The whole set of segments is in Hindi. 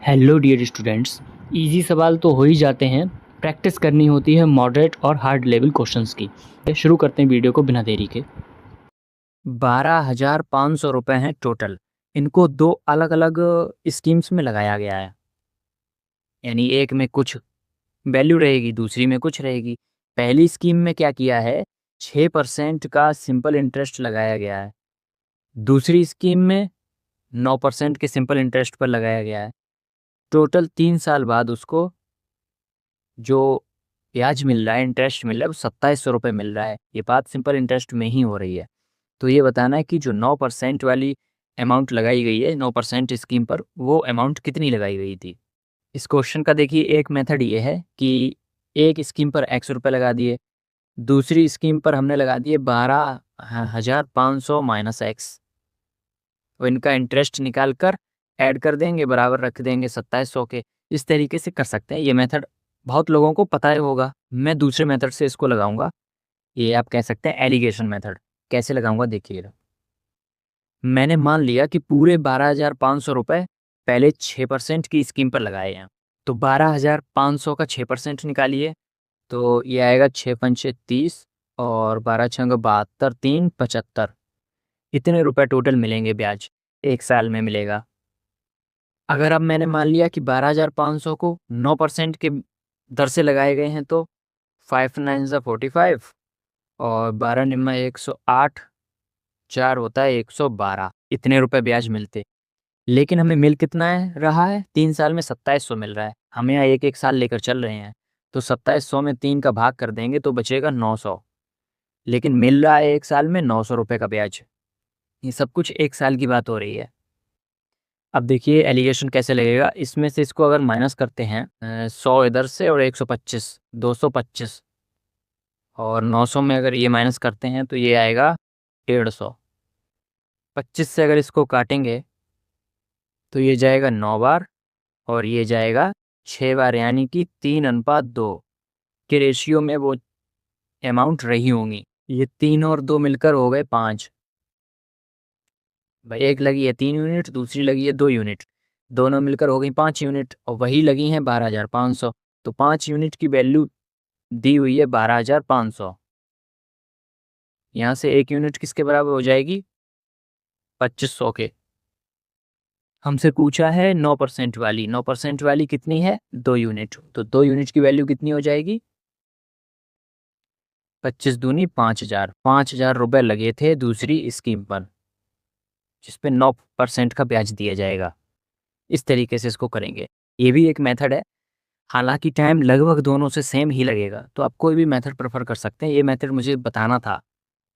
Hello dear students. इजी सवाल तो हो ही जाते हैं, प्रैक्टिस करनी होती है मॉडरेट और हार्ड लेवल क्वेश्चंस की। शुरू करते हैं वीडियो को बिना देरी के। 12,500 रुपये हैं टोटल। इनको दो अलग अलग स्कीम्स में लगाया गया है, यानी एक में कुछ वैल्यू रहेगी, दूसरी में कुछ रहेगी। पहली स्कीम में क्या किया है, 6% का सिंपल इंटरेस्ट लगाया गया है। दूसरी स्कीम में 9% के सिंपल इंटरेस्ट पर लगाया गया है। टोटल 3 साल बाद उसको जो ब्याज मिल रहा है, इंटरेस्ट मिल रहा है, वो 2700 रुपये मिल रहा है। ये बात सिंपल इंटरेस्ट में ही हो रही है। तो ये बताना है कि जो 9% वाली अमाउंट लगाई गई है 9% स्कीम पर, वो अमाउंट कितनी लगाई गई थी। इस क्वेश्चन का देखिए, एक मेथड ये है कि एक स्कीम पर x रुपये लगा दिए, दूसरी स्कीम पर हमने लगा दिए 12,500 माइनस एक्स। तो इनका इंटरेस्ट निकाल कर ऐड कर देंगे, बराबर रख देंगे 2700 के। इस तरीके से कर सकते हैं। ये मेथड बहुत लोगों को पता ही होगा। मैं दूसरे मेथड से इसको लगाऊंगा, ये आप कह सकते हैं एलिगेशन मेथड। कैसे लगाऊंगा देखिएगा। मैंने मान लिया कि पूरे 12,500 रुपये पहले 6% की स्कीम पर लगाए हैं, तो 12,500 का 6% निकालिए, तो ये आएगा 6 पंचे 30 और 12 छंग 72, 3 75। इतने रुपए टोटल मिलेंगे ब्याज, एक साल में मिलेगा। अगर अब मैंने मान लिया कि 12,500 को 9% के दर से लगाए गए हैं, तो 5 9 45 और 12 निम्मा 108, 4 होता है 112। इतने रुपए ब्याज मिलते। लेकिन हमें मिल कितना है रहा है, 3 साल में 2700 मिल रहा है। हम यहाँ एक एक साल लेकर चल रहे हैं, तो 2700 में 3 का भाग कर देंगे तो बचेगा 900। लेकिन मिल रहा है एक साल में 900 रुपये का ब्याज। ये सब कुछ एक साल की बात हो रही है। अब देखिए एलिगेशन कैसे लगेगा। इसमें से इसको अगर माइनस करते हैं, 100 इधर से और 125, 225, और 900 में अगर ये माइनस करते हैं तो ये आएगा 150। 25 से अगर इसको काटेंगे तो ये जाएगा 9 बार और ये जाएगा 6 बार, यानी कि 3:2 के रेशियो में वो अमाउंट रही होंगी। ये 3 और 2 मिलकर हो गए 5। भाई एक लगी है 3 यूनिट, दूसरी लगी है 2 यूनिट, दोनों मिलकर हो गई 5 यूनिट, और वही लगी हैं 12,500। तो 5 यूनिट की वैल्यू दी हुई है 12,500। यहाँ से 1 यूनिट किसके बराबर हो जाएगी, 2500 के। हमसे पूछा है 9% वाली। 9% वाली कितनी है, 2 यूनिट। तो 2 यूनिट की वैल्यू कितनी हो जाएगी, 25 दूनी 5,000। 5,000 रुपये लगे थे दूसरी स्कीम पर, जिसपे 9% का ब्याज दिया जाएगा। इस तरीके से इसको करेंगे। ये भी एक मेथड है, हालांकि टाइम लगभग दोनों से सेम ही लगेगा। तो आप कोई भी मेथड प्रेफर कर सकते हैं। ये मेथड मुझे बताना था,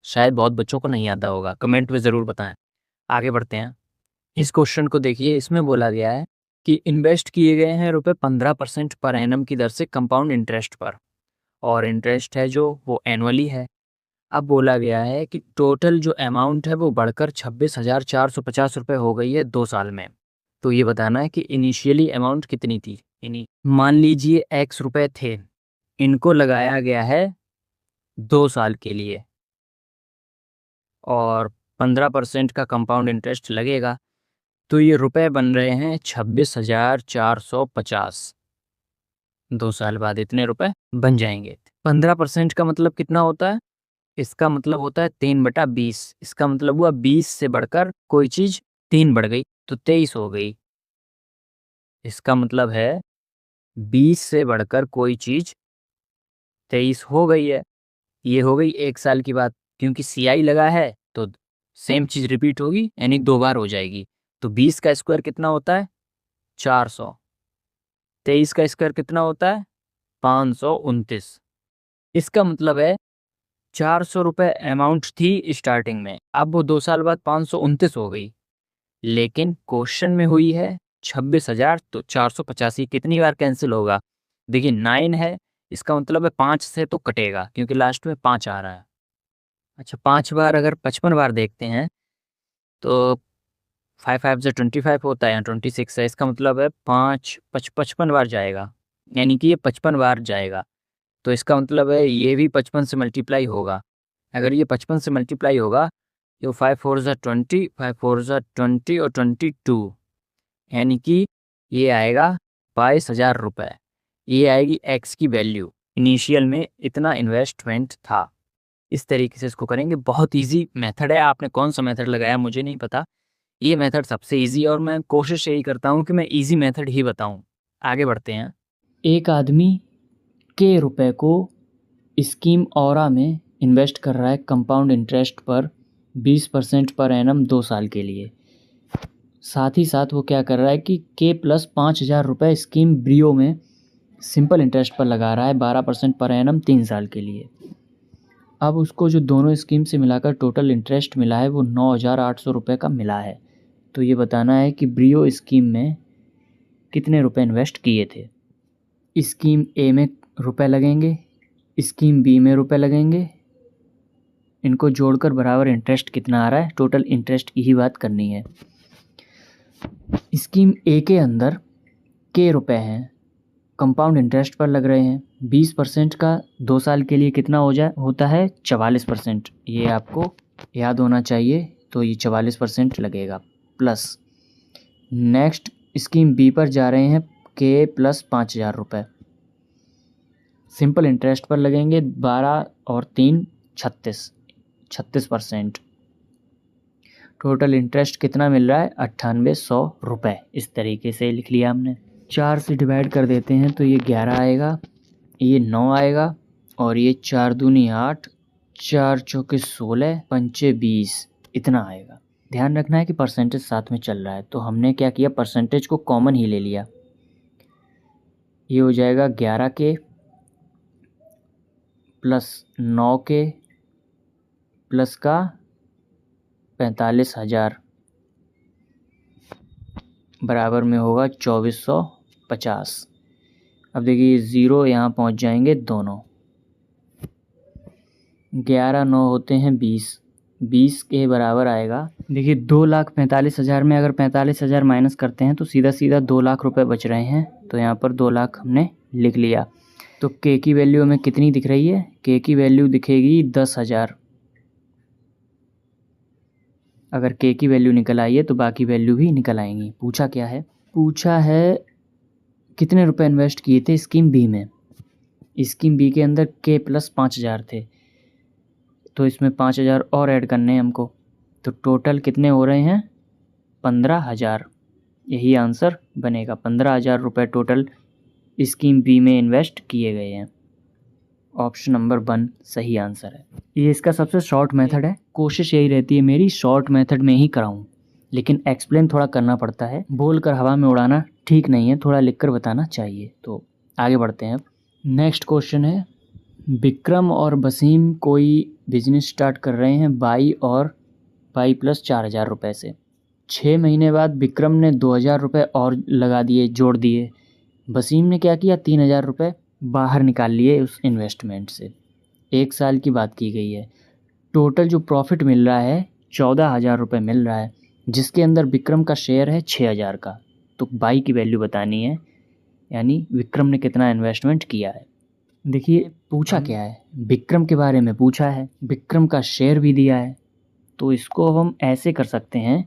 शायद बहुत बच्चों को नहीं आता होगा, कमेंट में ज़रूर बताएं। आगे बढ़ते हैं। इस क्वेश्चन को देखिए, इसमें बोला गया है कि इन्वेस्ट किए गए हैं रुपये 15% पर एनम की दर से कंपाउंड इंटरेस्ट पर, और इंटरेस्ट है जो वो एनुअली है। अब बोला गया है कि टोटल जो अमाउंट है वो बढ़कर 26,450 रुपये हो गई है 2 साल में। तो ये बताना है कि इनिशियली अमाउंट कितनी थी। मान लीजिए x रुपए थे, इनको लगाया गया है 2 साल के लिए, और 15% का कंपाउंड इंटरेस्ट लगेगा, तो ये रुपए बन रहे हैं 26,450। 2 साल बाद इतने रुपए बन जाएंगे। 15% का मतलब कितना होता है, इसका मतलब होता है 3/20। इसका मतलब हुआ 20 से बढ़कर कोई चीज़ 3 बढ़ गई तो 23 हो गई। इसका मतलब है 20 से बढ़कर कोई चीज़ 23 हो गई है। ये हो गई एक साल की बात, क्योंकि CI लगा है तो सेम चीज़ रिपीट होगी, यानी 2 बार हो जाएगी। तो 20 का स्क्वायर कितना होता है, 400। 23 का स्क्वायर कितना होता है, 529। इसका मतलब है 400 रुपये अमाउंट थी स्टार्टिंग में, अब वो 2 साल बाद 529 हो गई। लेकिन क्वेश्चन में हुई है 26,000, तो 485 कितनी बार कैंसिल होगा। देखिए 9 है, इसका मतलब है 5 से तो कटेगा, क्योंकि लास्ट में 5 आ रहा है। अच्छा 5 बार, अगर 55 बार देखते हैं तो 5 5 से 25 होता है, या 26 है। इसका मतलब है 5 55 बार जाएगा, यानी कि ये 55 बार जाएगा। तो इसका मतलब है ये भी 55 से मल्टीप्लाई होगा। अगर ये 55 से मल्टीप्लाई होगा तो 5 4 ज़ा 20, 5 4 ज़ा 20 और 22, यानी कि ये आएगा 22,000 रुपये। ये आएगी एक्स की वैल्यू, इनिशियल में इतना इन्वेस्टमेंट था। इस तरीके से इसको करेंगे। बहुत इजी मेथड है, आपने कौन सा मेथड लगाया मुझे नहीं पता, ये मेथड सबसे इजी, और मैं कोशिश यही करता हूँ कि मैं इजी मेथड ही बताऊँ। आगे बढ़ते हैं। एक आदमी के रुपए को स्कीम औरा में इन्वेस्ट कर रहा है कंपाउंड इंटरेस्ट पर 20% पर एनम 2 साल के लिए। साथ ही साथ वो क्या कर रहा है कि के प्लस 5,000 रुपये स्कीम ब्रियो में सिंपल इंटरेस्ट पर लगा रहा है 12% पर एनम 3 साल के लिए। अब उसको जो दोनों स्कीम से मिलाकर टोटल इंटरेस्ट मिला है वो 9,800 रुपये का मिला है। तो ये बताना है कि ब्रियो स्कीम में कितने रुपए इन्वेस्ट किए थे। स्कीम ए में रुपए लगेंगे, स्कीम बी में रुपए लगेंगे, इनको जोड़कर बराबर इंटरेस्ट कितना आ रहा है, टोटल इंटरेस्ट की ही बात करनी है। स्कीम ए के अंदर के रुपए हैं, कंपाउंड इंटरेस्ट पर लग रहे हैं। 20% का 2 साल के लिए कितना होता है 44%। ये आपको याद होना चाहिए। तो ये 44% लगेगा प्लस। नेक्स्ट स्कीम बी पर जा रहे हैं के प्लस 5,000 रुपये, सिंपल इंटरेस्ट पर लगेंगे 12 और 3 36%। टोटल इंटरेस्ट कितना मिल रहा है 9800 रुपये। इस तरीके से लिख लिया हमने। 4 से डिवाइड कर देते हैं तो ये 11 आएगा, ये 9 आएगा, और ये 4 दूनी 8, 4 चौके 16, 5 20, इतना आएगा। ध्यान रखना है कि परसेंटेज साथ में चल रहा है, तो हमने क्या किया, परसेंटेज को कॉमन ही ले लिया। ये हो जाएगा 11 के प्लस 9 के प्लस का 45,000 बराबर में होगा 2450। अब देखिए 0 यहाँ पहुँच जाएंगे दोनों। 11 9 होते हैं 20 के बराबर आएगा। देखिए 2,45,000 में अगर 45,000 माइनस करते हैं तो सीधा सीधा 2 लाख रुपए बच रहे हैं। तो यहाँ पर 2 लाख हमने लिख लिया। तो के की वैल्यू हमें कितनी दिख रही है, के की वैल्यू दिखेगी 10,000। अगर के की वैल्यू निकल आई है तो बाकी वैल्यू भी निकल आएंगी। पूछा क्या है, पूछा है कितने रुपए इन्वेस्ट किए थे स्कीम बी में। स्कीम बी के अंदर के प्लस 5,000 थे, तो इसमें 5,000 और ऐड करने हैं हमको। तो टोटल कितने हो रहे हैं 15,000। यही आंसर बनेगा। 15,000 रुपये टोटल स्कीम बी में इन्वेस्ट किए गए हैं। ऑप्शन नंबर 1 सही आंसर है। ये इसका सबसे शॉर्ट मेथड है। कोशिश यही रहती है मेरी शॉर्ट मेथड में ही कराऊं, लेकिन एक्सप्लेन थोड़ा करना पड़ता है। बोल कर हवा में उड़ाना ठीक नहीं है, थोड़ा लिख कर बताना चाहिए। तो आगे बढ़ते हैं। नेक्स्ट क्वेश्चन है, विक्रम और वसीम कोई बिजनेस स्टार्ट कर रहे हैं बाई प्लस 4,000 रुपये से। 6 महीने बाद विक्रम ने 2,000 रुपये और लगा दिए, जोड़ दिए। वसीम ने क्या किया, 3,000 रुपये बाहर निकाल लिए उस इन्वेस्टमेंट से। 1 साल की बात की गई है। टोटल जो प्रॉफिट मिल रहा है 14,000 रुपये मिल रहा है, जिसके अंदर विक्रम का शेयर है 6,000 का। तो बाई की वैल्यू बतानी है, यानी विक्रम ने कितना इन्वेस्टमेंट किया है। देखिए पूछा क्या है, विक्रम के बारे में पूछा है, विक्रम का शेयर भी दिया है। तो इसको हम ऐसे कर सकते हैं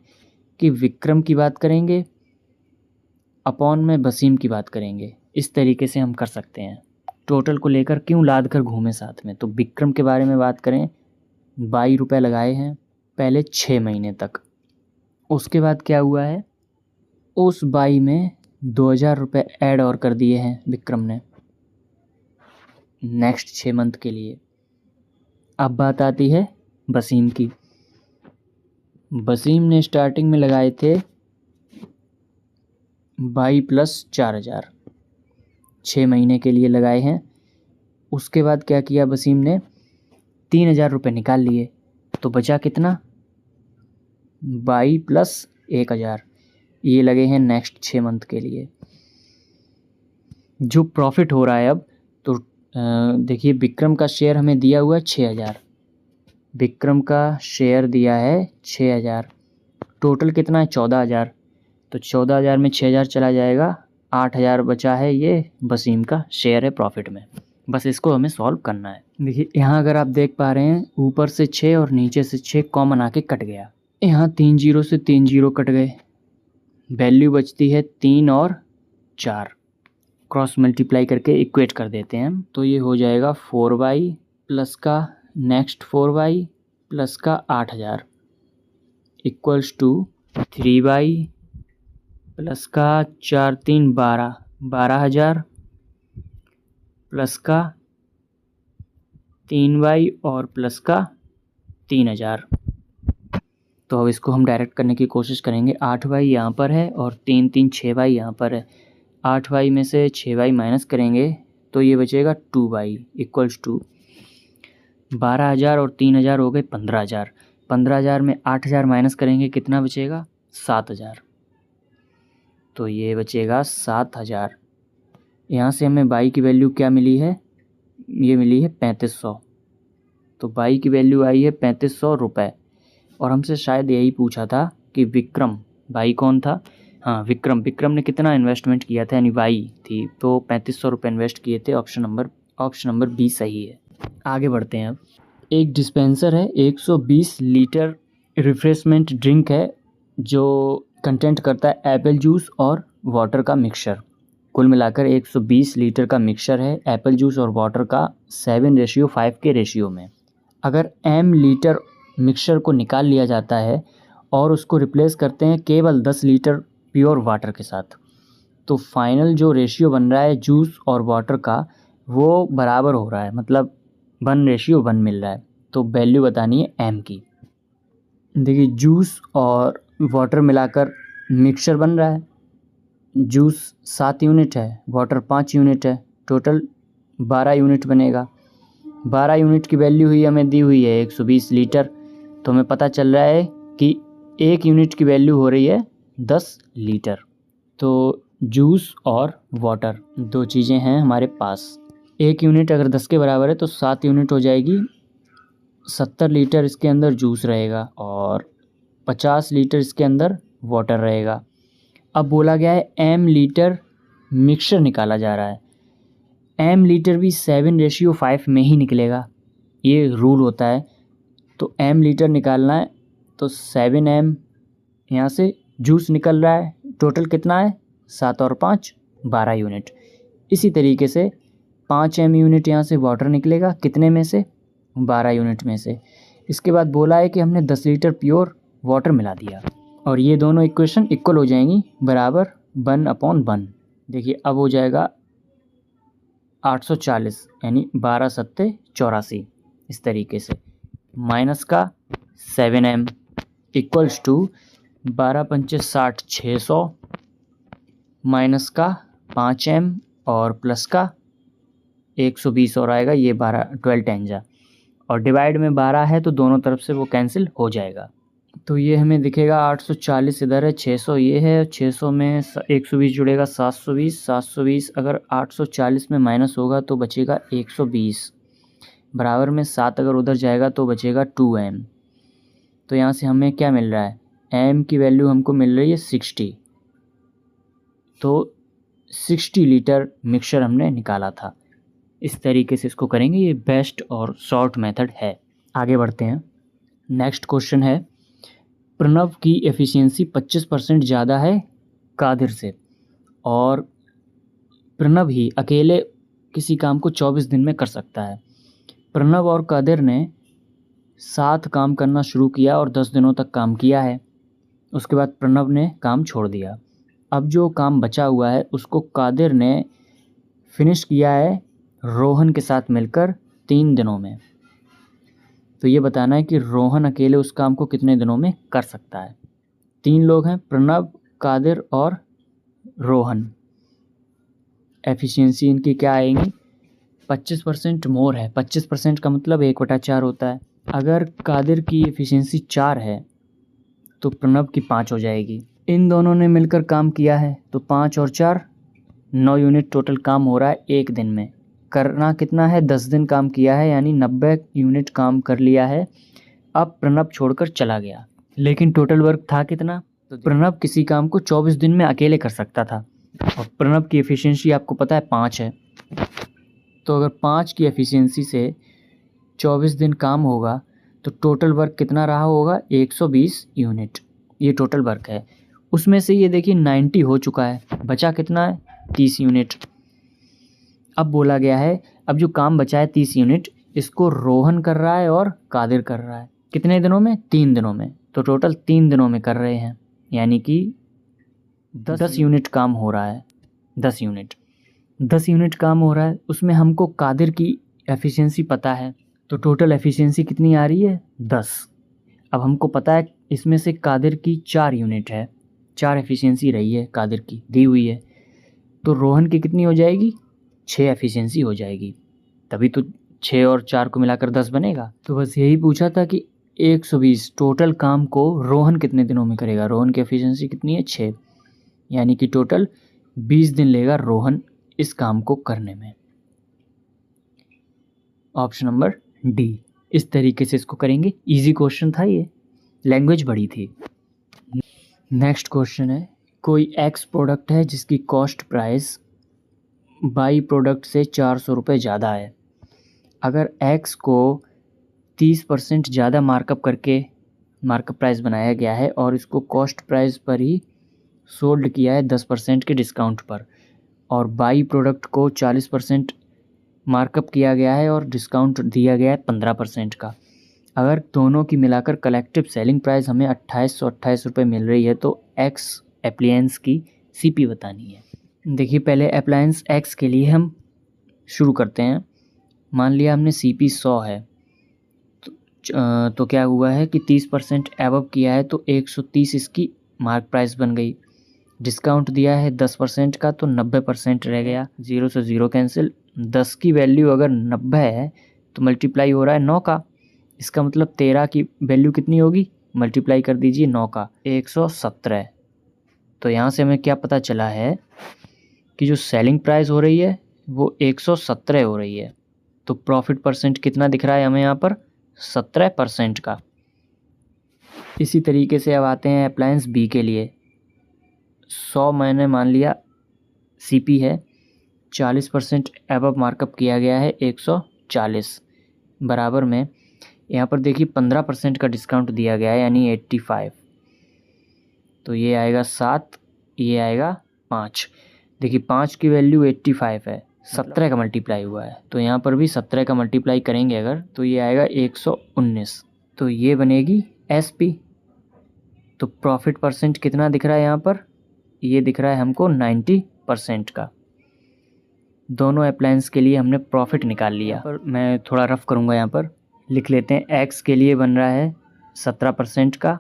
कि विक्रम की बात करेंगे अपॉन में वसीम की बात करेंगे। इस तरीके से हम कर सकते हैं। टोटल को लेकर क्यों लाद कर घूमे साथ में। तो विक्रम के बारे में बात करें, 22 रुपये लगाए हैं पहले 6 महीने तक। उसके बाद क्या हुआ है, उस 22 में 2,000 रुपये ऐड और कर दिए हैं विक्रम ने नेक्स्ट 6 मंथ के लिए। अब बात आती है वसीम की। वसीम ने स्टार्टिंग में लगाए थे 22 प्लस 4,000, 6 महीने के लिए लगाए हैं। उसके बाद क्या किया, वसीम ने 3,000 रुपये निकाल लिए। तो बचा कितना, 22 प्लस 1,000। ये लगे हैं नेक्स्ट 6 मंथ के लिए। जो प्रॉफिट हो रहा है अब, तो देखिए विक्रम का शेयर हमें दिया हुआ है 6,000। विक्रम का शेयर दिया है 6,000। टोटल कितना है 14,000। तो 14,000 में 6,000 चला जाएगा, 8,000 बचा है। ये वसीम का शेयर है प्रॉफिट में। बस इसको हमें सॉल्व करना है। देखिए यहाँ अगर आप देख पा रहे हैं, ऊपर से 6 और नीचे से 6 कॉमन आके कट गया। यहाँ 3 0 से 3 0 कट गए, वैल्यू बचती है 3 और 4 क्रॉस मल्टीप्लाई करके इक्वेट कर देते हैं हम। तो ये हो जाएगा 4y प्लस का नेक्स्ट 4y प्लस का 8000 इक्वल्स टू 3y प्लस का 4 3 12 12000 प्लस का 3y और प्लस का 3000। तो अब इसको हम डायरेक्ट करने की कोशिश करेंगे। 8y यहाँ पर है और 3 3 6y यहाँ पर है। 8y में से 6y माइनस करेंगे तो ये बचेगा 2y इक्वल्स टू 12000 और 3000 हो गए 15000। 15000 में 8000 माइनस करेंगे कितना बचेगा 7000। तो ये बचेगा 7000। यहाँ से हमें y की वैल्यू क्या मिली है, ये मिली है 3500। तो y की वैल्यू आई है 3500 रुपये। और हमसे शायद यही पूछा था कि विक्रम, भाई कौन था, हाँ विक्रम ने कितना इन्वेस्टमेंट किया था, यानी वाई थी, तो 3500 रुपये इन्वेस्ट किए थे। ऑप्शन नंबर बी सही है। आगे बढ़ते हैं अब। एक डिस्पेंसर है, 120 लीटर रिफ्रेशमेंट ड्रिंक है जो कंटेंट करता है एप्पल जूस और वाटर का मिक्सचर। कुल मिलाकर 120 लीटर का मिक्सचर है एप्पल जूस और वाटर का 7:5 के रेशियो में। अगर m लीटर मिक्सचर को निकाल लिया जाता है और उसको रिप्लेस करते हैं केवल 10 लीटर प्योर वाटर के साथ, तो फाइनल जो रेशियो बन रहा है जूस और वाटर का वो बराबर हो रहा है, मतलब 1:1 मिल रहा है। तो वैल्यू बतानी है m की। देखिए जूस और वाटर मिलाकर मिक्सचर बन रहा है। जूस 7 यूनिट है, वाटर 5 यूनिट है, टोटल 12 यूनिट बनेगा। 12 यूनिट की वैल्यू हुई हमें दी हुई है 120 लीटर। तो हमें पता चल रहा है कि 1 यूनिट की वैल्यू हो रही है 10 लीटर। तो जूस और वाटर दो चीज़ें हैं हमारे पास। 1 यूनिट अगर 10 के बराबर है तो 7 यूनिट हो जाएगी। 70 लीटर इसके अंदर जूस रहेगा और 50 लीटर इसके अंदर वाटर रहेगा। अब बोला गया है m लीटर मिक्सचर निकाला जा रहा है। m लीटर भी 7:5 में ही निकलेगा, ये रूल होता है। तो m लीटर निकालना है तो 7m यहाँ से जूस निकल रहा है। टोटल कितना है 7 और 5 12 यूनिट। इसी तरीके से 5m यूनिट यहाँ से वाटर निकलेगा, कितने में से 12 यूनिट में से। इसके बाद बोला है कि हमने 10 लीटर प्योर वाटर मिला दिया और ये दोनों इक्वेशन इक्वल हो जाएंगी, बराबर 1/1। देखिए अब हो जाएगा 840 यानी 12 सत्ते 84 इस तरीके से, माइनस का 7m इक्वल्स टू 12 पंचे 60 600 माइनस का 5m और प्लस का 120 और आएगा ये 12 टेंजा और डिवाइड में 12 है तो दोनों तरफ से वो कैंसिल हो जाएगा। तो ये हमें दिखेगा 840 इधर है, 600 ये है, 600 में 120 जुड़ेगा 720, 720 अगर 840 में माइनस होगा तो बचेगा 120, बराबर में 7 अगर उधर जाएगा तो बचेगा 2m। तो यहाँ से हमें क्या मिल रहा है, m की वैल्यू हमको मिल रही है 60। तो 60 लीटर मिक्सचर हमने निकाला था। इस तरीके से इसको करेंगे, ये बेस्ट और शॉर्ट मेथड है। आगे बढ़ते हैं। नेक्स्ट क्वेश्चन है, प्रणव की एफिशिएंसी 25% ज़्यादा है कादिर से और प्रणव ही अकेले किसी काम को 24 दिन में कर सकता है। प्रणव और कादिर ने साथ काम करना शुरू किया और 10 दिनों तक काम किया है। उसके बाद प्रणव ने काम छोड़ दिया। अब जो काम बचा हुआ है उसको कादिर ने फिनिश किया है रोहन के साथ मिलकर 3 दिनों में। तो ये बताना है कि रोहन अकेले उस काम को कितने दिनों में कर सकता है। 3 लोग हैं, प्रणव, कादिर और रोहन। एफिशिएंसी इनकी क्या आएगी, 25% मोर है। 25% का मतलब 1/4 होता है। अगर कादिर की एफिशिएंसी 4 है तो प्रणव की 5 हो जाएगी। इन दोनों ने मिलकर काम किया है तो 5 और 4 9 यूनिट टोटल काम हो रहा है 1 दिन में। करना कितना है, 10 दिन काम किया है यानी 90 यूनिट काम कर लिया है। अब प्रणव छोड़कर चला गया, लेकिन टोटल वर्क था कितना, तो प्रणव किसी काम को 24 दिन में अकेले कर सकता था और प्रणव की एफिशिएंसी आपको पता है 5 है। तो अगर 5 की एफिशिएंसी से 24 दिन काम होगा तो टोटल वर्क कितना रहा होगा, 120 यूनिट। ये टोटल वर्क है। उसमें से ये देखिए 90 हो चुका है, बचा कितना है 30 यूनिट। अब बोला गया है अब जो काम बचा है 30 यूनिट, इसको रोहन कर रहा है और कादिर कर रहा है। कितने दिनों में? 3 दिनों में। तो टोटल 3 दिनों में कर रहे हैं, यानी कि 10 यूनिट काम हो रहा है। 10 यूनिट काम हो रहा है। उसमें हमको कादिर की एफिशिएंसी पता है, तो टोटल एफिशिएंसी कितनी आ रही है? 10। अब हमको पता है इसमें से कादिर की 4 यूनिट है, 4 एफिशिएंसी रही है कादिर की, दी हुई है। तो रोहन की कितनी हो जाएगी? 6 एफिशिएंसी हो जाएगी, तभी तो 6 और 4 को मिलाकर 10 बनेगा। तो बस यही पूछा था कि 120 टोटल काम को रोहन कितने दिनों में करेगा। रोहन की एफिशिएंसी कितनी है? 6, यानी कि टोटल 20 दिन लेगा रोहन इस काम को करने में। Option number D. इस तरीके से इसको करेंगे। इजी क्वेश्चन था ये, लैंग्वेज बड़ी थी। नेक्स्ट क्वेश्चन है, कोई एक्स प्रोडक्ट है जिसकी कॉस्ट प्राइस बाई प्रोडक्ट से 400 रुपये ज़्यादा है। अगर एक्स को 30% ज़्यादा मार्कअप करके मार्कअप प्राइस बनाया गया है और इसको कॉस्ट प्राइस पर ही सोल्ड किया है 10% के डिस्काउंट पर, और बाई प्रोडक्ट को 40% मार्कअप किया गया है और डिस्काउंट दिया गया है 15% का। अगर दोनों की मिलाकर कलेक्टिव सेलिंग प्राइस हमें 2828 रुपये मिल रही है, तो एक्स अप्लायंस की सीपी बतानी है। देखिए पहले अप्लायंस एक्स के लिए हम शुरू करते हैं। मान लिया हमने सीपी 100 है, तो क्या हुआ है कि 30% एबव किया है तो 130 इसकी मार्क प्राइस बन गई। डिस्काउंट दिया है 10% का तो 90% रह गया, 0 से 0 कैंसिल। 10 की वैल्यू अगर 90 है तो मल्टीप्लाई हो रहा है 9 का, इसका मतलब 13 की वैल्यू कितनी होगी? मल्टीप्लाई कर दीजिए 9 का, 117। तो यहाँ से हमें क्या पता चला है कि जो सेलिंग प्राइस हो रही है वो 117 हो रही है। तो प्रॉफिट परसेंट कितना दिख रहा है हमें यहाँ पर? 17% का। इसी तरीके से अब आते हैं अप्लायंस बी के लिए। 100 मैंने मान लिया सीपी है, 40% एबव मार्कअप किया गया है 140, बराबर में यहाँ पर देखिए 15% का डिस्काउंट दिया गया है यानी 85। तो ये आएगा 7, ये आएगा 5। देखिए 5 की वैल्यू 85 है, 17 का मल्टीप्लाई हुआ है, तो यहाँ पर भी 17 का मल्टीप्लाई करेंगे अगर तो ये आएगा 119। तो ये बनेगी एसपी। तो प्रॉफिट परसेंट कितना दिख रहा है यहाँ पर? ये दिख रहा है हमको 90% का। दोनों अप्लायंस के लिए हमने प्रॉफिट निकाल लिया। पर मैं थोड़ा रफ करूँगा, यहाँ पर लिख लेते हैं। एक्स के लिए बन रहा है 17% का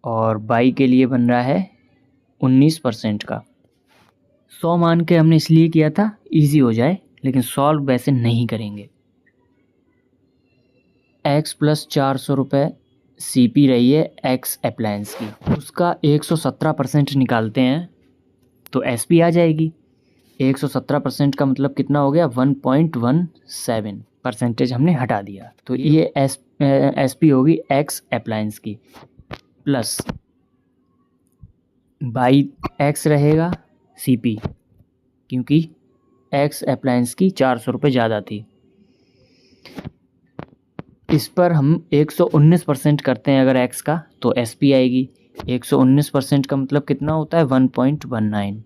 और बाई के लिए बन रहा है 19% का। 100 मान के हमने इसलिए किया था इजी हो जाए, लेकिन सॉल्व वैसे नहीं करेंगे। एक्स प्लस 400 रुपये सीपी रही है एक्स अप्लायंस की, उसका 117% निकालते हैं तो एसपी आ जाएगी। 117% का मतलब कितना हो गया? 1.17 परसेंटेज हमने हटा दिया, तो ये एसपी होगी एक्स अप्लायंस की, प्लस बाई एक्स रहेगा सीपी, क्योंकि एक्स अप्लायंस की 400 रुपये ज़्यादा थी। इस पर हम 119% करते हैं अगर एक्स का, तो एसपी आएगी। 119% का मतलब कितना होता है? 1.19।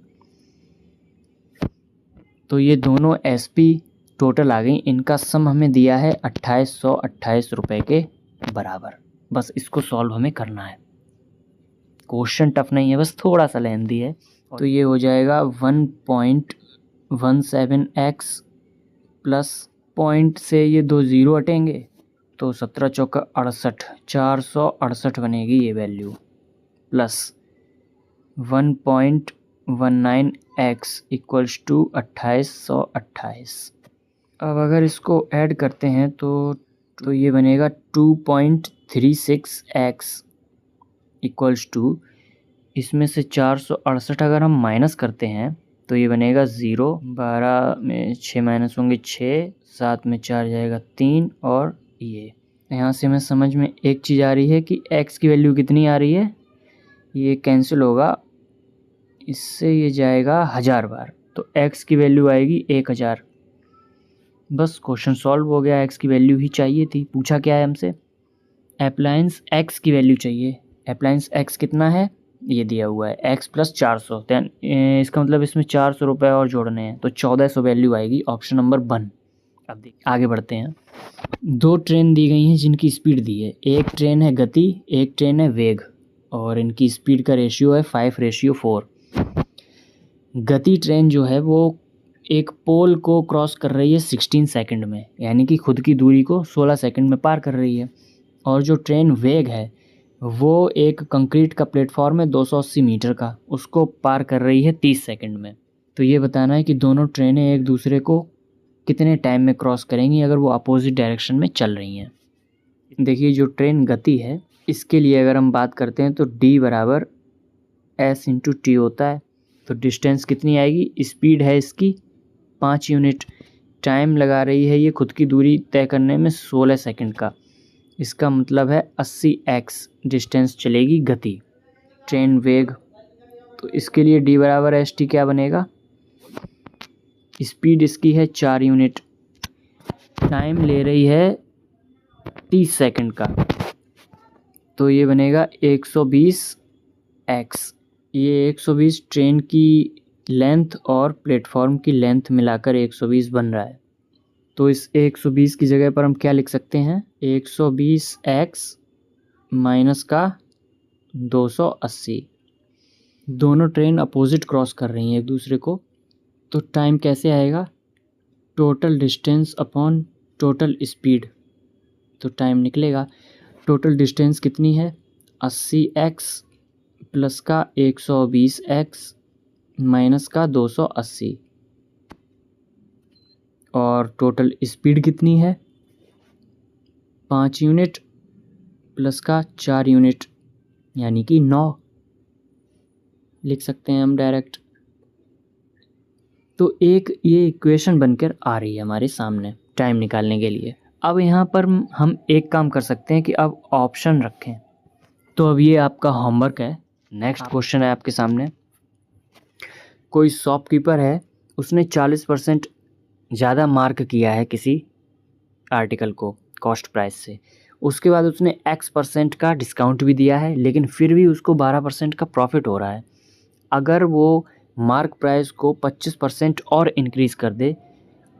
तो ये दोनों एसपी टोटल आ गई, इनका सम हमें दिया है 2828 रुपये के बराबर। बस इसको सॉल्व हमें करना है। क्वेश्चन टफ नहीं है, बस थोड़ा सा लेंथी है। तो ये हो जाएगा 1.17x प्लस पॉइंट से ये 2 ज़ीरो हटेंगे तो 17 चौका 68, 468 बनेगी ये value, plus 1.19x equals to 2828। अब अगर इसको ऐड करते हैं तो ये बनेगा 2.36x इक्वल्स टू, इसमें से 468 अगर हम माइनस करते हैं तो ये बनेगा 0। 12 में 6 माइनस होंगे 6, 7 में 4 जाएगा 3, और ये यहाँ से हमें समझ में एक चीज़ आ रही है कि x की वैल्यू कितनी आ रही है, ये कैंसिल होगा, इससे ये जाएगा 1000 बार, तो x की वैल्यू आएगी 1000। बस क्वेश्चन सॉल्व हो गया। x की वैल्यू ही चाहिए थी। पूछा क्या है हमसे? अप्लायंस x की वैल्यू चाहिए। अप्लायंस x कितना है? ये दिया हुआ है x प्लस 400, देन इसका मतलब इसमें 400 रुपये और जोड़ने हैं, तो 1400 वैल्यू आएगी ऑप्शन नंबर 1। अब देखिए आगे बढ़ते हैं। 2 ट्रेन दी गई हैं जिनकी स्पीड दी है, एक ट्रेन है गति, एक ट्रेन है वेग, और इनकी स्पीड का रेशियो है 5:4। गति ट्रेन जो है वो एक पोल को क्रॉस कर रही है 16 सेकंड में, यानी कि खुद की दूरी को 16 सेकंड में पार कर रही है। और जो ट्रेन वेग है वो एक कंक्रीट का प्लेटफॉर्म है 280 मीटर का, उसको पार कर रही है 30 सेकंड में। तो ये बताना है कि दोनों ट्रेनें एक दूसरे को कितने टाइम में क्रॉस करेंगी अगर वो अपोजिट डायरेक्शन में चल रही हैं। देखिए जो ट्रेन गति है इसके लिए अगर हम बात करते हैं तो D बराबर S/T होता है। तो डिस्टेंस कितनी आएगी, स्पीड है इसकी 5 यूनिट, टाइम लगा रही है ये खुद की दूरी तय करने में 16 सेकंड का, इसका मतलब है 80x डिस्टेंस चलेगी गति। ट्रेन वेग, तो इसके लिए D बराबर ST क्या बनेगा, स्पीड इसकी है 4 यूनिट, टाइम ले रही है 30 सेकंड का, तो ये बनेगा 120x। ये 120 ट्रेन की लेंथ और प्लेटफॉर्म की लेंथ मिलाकर 120 बन रहा है। तो इस 120 की जगह पर हम क्या लिख सकते हैं, 120x माइनस का 280। दोनों ट्रेन अपोजिट क्रॉस कर रही हैं एक दूसरे को, तो टाइम कैसे आएगा, total distance upon total speed, तो टाइम निकलेगा। टोटल डिस्टेंस कितनी है, 80x प्लस का 120x माइनस का 280, और टोटल स्पीड कितनी है, 5 यूनिट प्लस का 4 यूनिट यानी कि 9 लिख सकते हैं हम डायरेक्ट। तो एक ये इक्वेशन बनकर आ रही है हमारे सामने टाइम निकालने के लिए। अब यहाँ पर हम एक काम कर सकते हैं कि अब ऑप्शन रखें। तो अब ये आपका होमवर्क है। नेक्स्ट क्वेश्चन है आपके सामने। कोई शॉपकीपर है, उसने 40% ज़्यादा मार्क किया है किसी आर्टिकल को कॉस्ट प्राइस से, उसके बाद उसने X% का डिस्काउंट भी दिया है, लेकिन फिर भी उसको 12% का प्रॉफिट हो रहा है। अगर वो मार्क प्राइस को 25% और इंक्रीज़ कर दे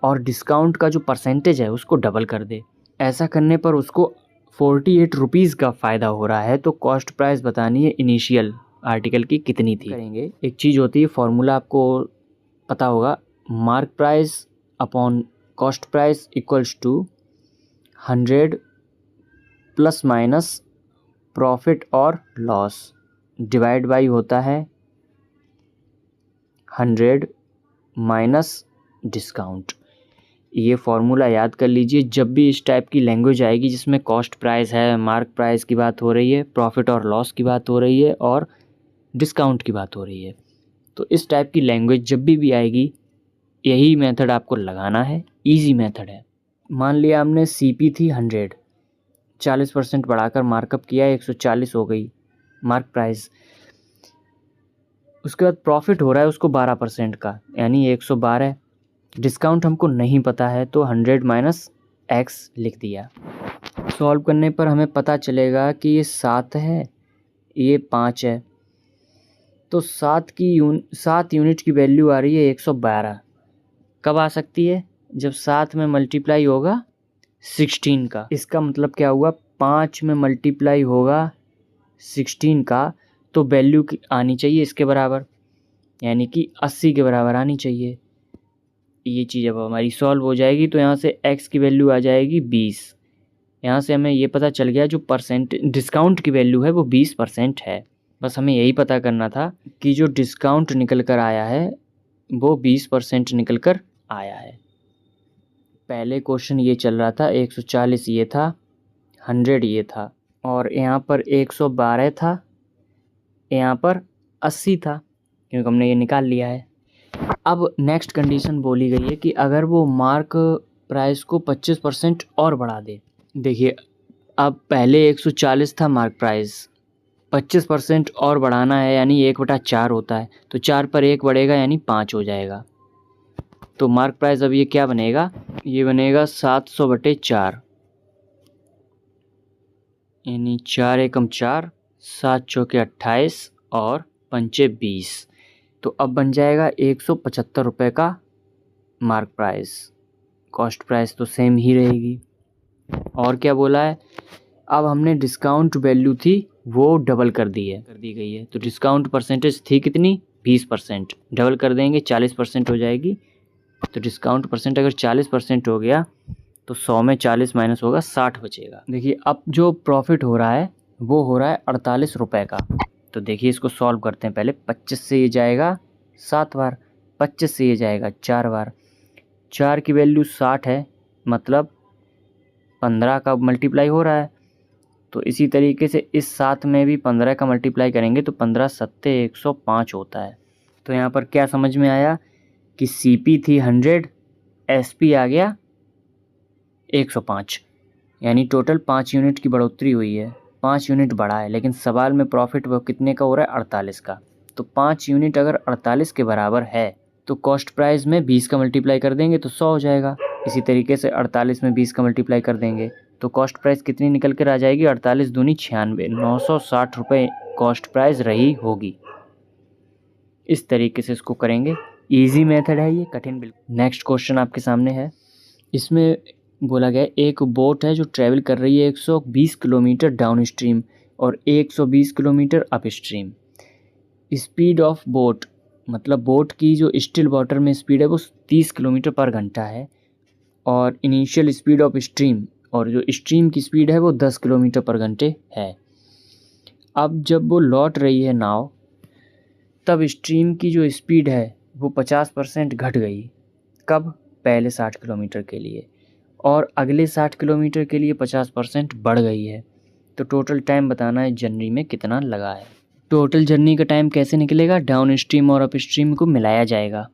और डिस्काउंट का जो परसेंटेज है उसको डबल कर दे, ऐसा करने पर उसको 48 रुपीज़ का फ़ायदा हो रहा है। तो कॉस्ट प्राइस बतानी है इनिशियल आर्टिकल की कितनी थी। करेंगे, एक चीज़ होती है फॉर्मूला आपको पता होगा, mark price upon cost price equals to 100 plus minus profit और लॉस डिवाइड बाई होता है 100 माइनस डिस्काउंट। ये फॉर्मूला याद कर लीजिए, जब भी इस टाइप की लैंग्वेज आएगी जिसमें कॉस्ट प्राइस है, मार्क प्राइस की बात हो रही है, प्रॉफिट और लॉस की बात हो रही है और डिस्काउंट की बात हो रही है, तो इस टाइप की लैंग्वेज जब भी आएगी यही मेथड आपको लगाना है। इजी मेथड है। मान लिया हमने CP थी 100, 40% बढ़ाकर मार्कअप किया, 140 हो गई मार्क प्राइस। उसके बाद प्रॉफिट हो रहा है उसको 12% का, यानी 112। डिस्काउंट हमको नहीं पता है तो 100 माइनस x लिख दिया। सॉल्व करने पर हमें पता चलेगा कि ये 7 है, ये 5 है, तो 7 यूनिट की वैल्यू आ रही है 112। कब आ सकती है, जब 7 में मल्टीप्लाई होगा 16 का। इसका मतलब क्या हुआ, 5 में मल्टीप्लाई होगा 16 का, तो वैल्यू आनी चाहिए इसके बराबर, यानी कि 80 के बराबर आनी चाहिए। ये चीज़ अब हमारी सॉल्व हो जाएगी। तो यहाँ से x की वैल्यू आ जाएगी 20। यहाँ से हमें ये पता चल गया जो डिस्काउंट की वैल्यू है वो 20% है। बस हमें यही पता करना था कि जो डिस्काउंट निकल कर आया है वो 20% निकल कर आया है। पहले क्वेश्चन ये चल रहा था, 140 ये था, 100 ये था, और यहाँ पर 112 था, यहाँ पर 80 था, क्योंकि हमने ये निकाल लिया है। अब नेक्स्ट कंडीशन बोली गई है कि अगर वो मार्क प्राइस को 25% और बढ़ा दे। देखिए अब पहले 140 था मार्क प्राइस, 25% और बढ़ाना है यानी 1/4 होता है, तो 4 पर 1 बढ़ेगा यानी 5 हो जाएगा। तो मार्क प्राइस अब ये क्या बनेगा, ये बनेगा 700/4, यानी 4 एकम 4, 7 चौके 28 और पंचे 20, तो अब बन जाएगा 175 रुपये का मार्क प्राइस। कॉस्ट प्राइस तो सेम ही रहेगी। और क्या बोला है, अब हमने डिस्काउंट वैल्यू थी वो डबल कर दी गई है। तो डिस्काउंट परसेंटेज थी कितनी, 20%, डबल कर देंगे 40% हो जाएगी। तो डिस्काउंट परसेंट अगर 40% हो गया तो 100 में 40 माइनस होगा, 60 बचेगा। देखिए अब जो प्रॉफिट हो रहा है वो हो रहा है 48 रुपये का। तो देखिए इसको सॉल्व करते हैं। पहले 25 से ये जाएगा 7 बार, 25 से ये जाएगा 4 बार, 4 की वैल्यू 60 है, मतलब 15 का मल्टीप्लाई हो रहा है। तो इसी तरीके से इस 7 में भी 15 का मल्टीप्लाई करेंगे तो 15 सत्ते 105 होता है। तो यहाँ पर क्या समझ में आया कि CP थी 100, SP आ गया 105, यानी टोटल 5 यूनिट की बढ़ोतरी हुई है, 5 यूनिट बढ़ा है। लेकिन सवाल में प्रॉफिट वो कितने का हो रहा है, 48 का। तो 5 यूनिट अगर 48 के बराबर है तो कॉस्ट प्राइस में 20 का मल्टीप्लाई कर देंगे तो 100 हो जाएगा। इसी तरीके से 48 में 20 का मल्टीप्लाई कर देंगे तो कॉस्ट प्राइस कितनी निकल कर आ जाएगी, 48 दूनी 96, 960 रुपये कॉस्ट प्राइस रही होगी। इस तरीके से इसको करेंगे। इजी मेथड है ये, कठिन बिल्कुल। नेक्स्ट क्वेश्चन आपके सामने है। इसमें बोला गया एक बोट है जो ट्रैवल कर रही है 120 किलोमीटर डाउन स्ट्रीम और 120 kilometre up stream. Speed of boat, मतलब बोट की जो स्टिल वाटर में स्पीड है वो 30 किलोमीटर पर घंटा है, और इनिशियल स्पीड ऑफ स्ट्रीम, और जो स्ट्रीम की स्पीड है वो 10 किलोमीटर पर घंटे है। अब जब वो लौट रही है नाव, तब स्ट्रीम की जो स्पीड है वो 50% घट गई। कब, पहले 60 किलोमीटर के लिए, और अगले 60 किलोमीटर के लिए 50% बढ़ गई है। तो टोटल टाइम बताना है जर्नी में कितना लगा है। टोटल जर्नी का टाइम कैसे निकलेगा, डाउन स्ट्रीम और अप स्ट्रीम को मिलाया जाएगा।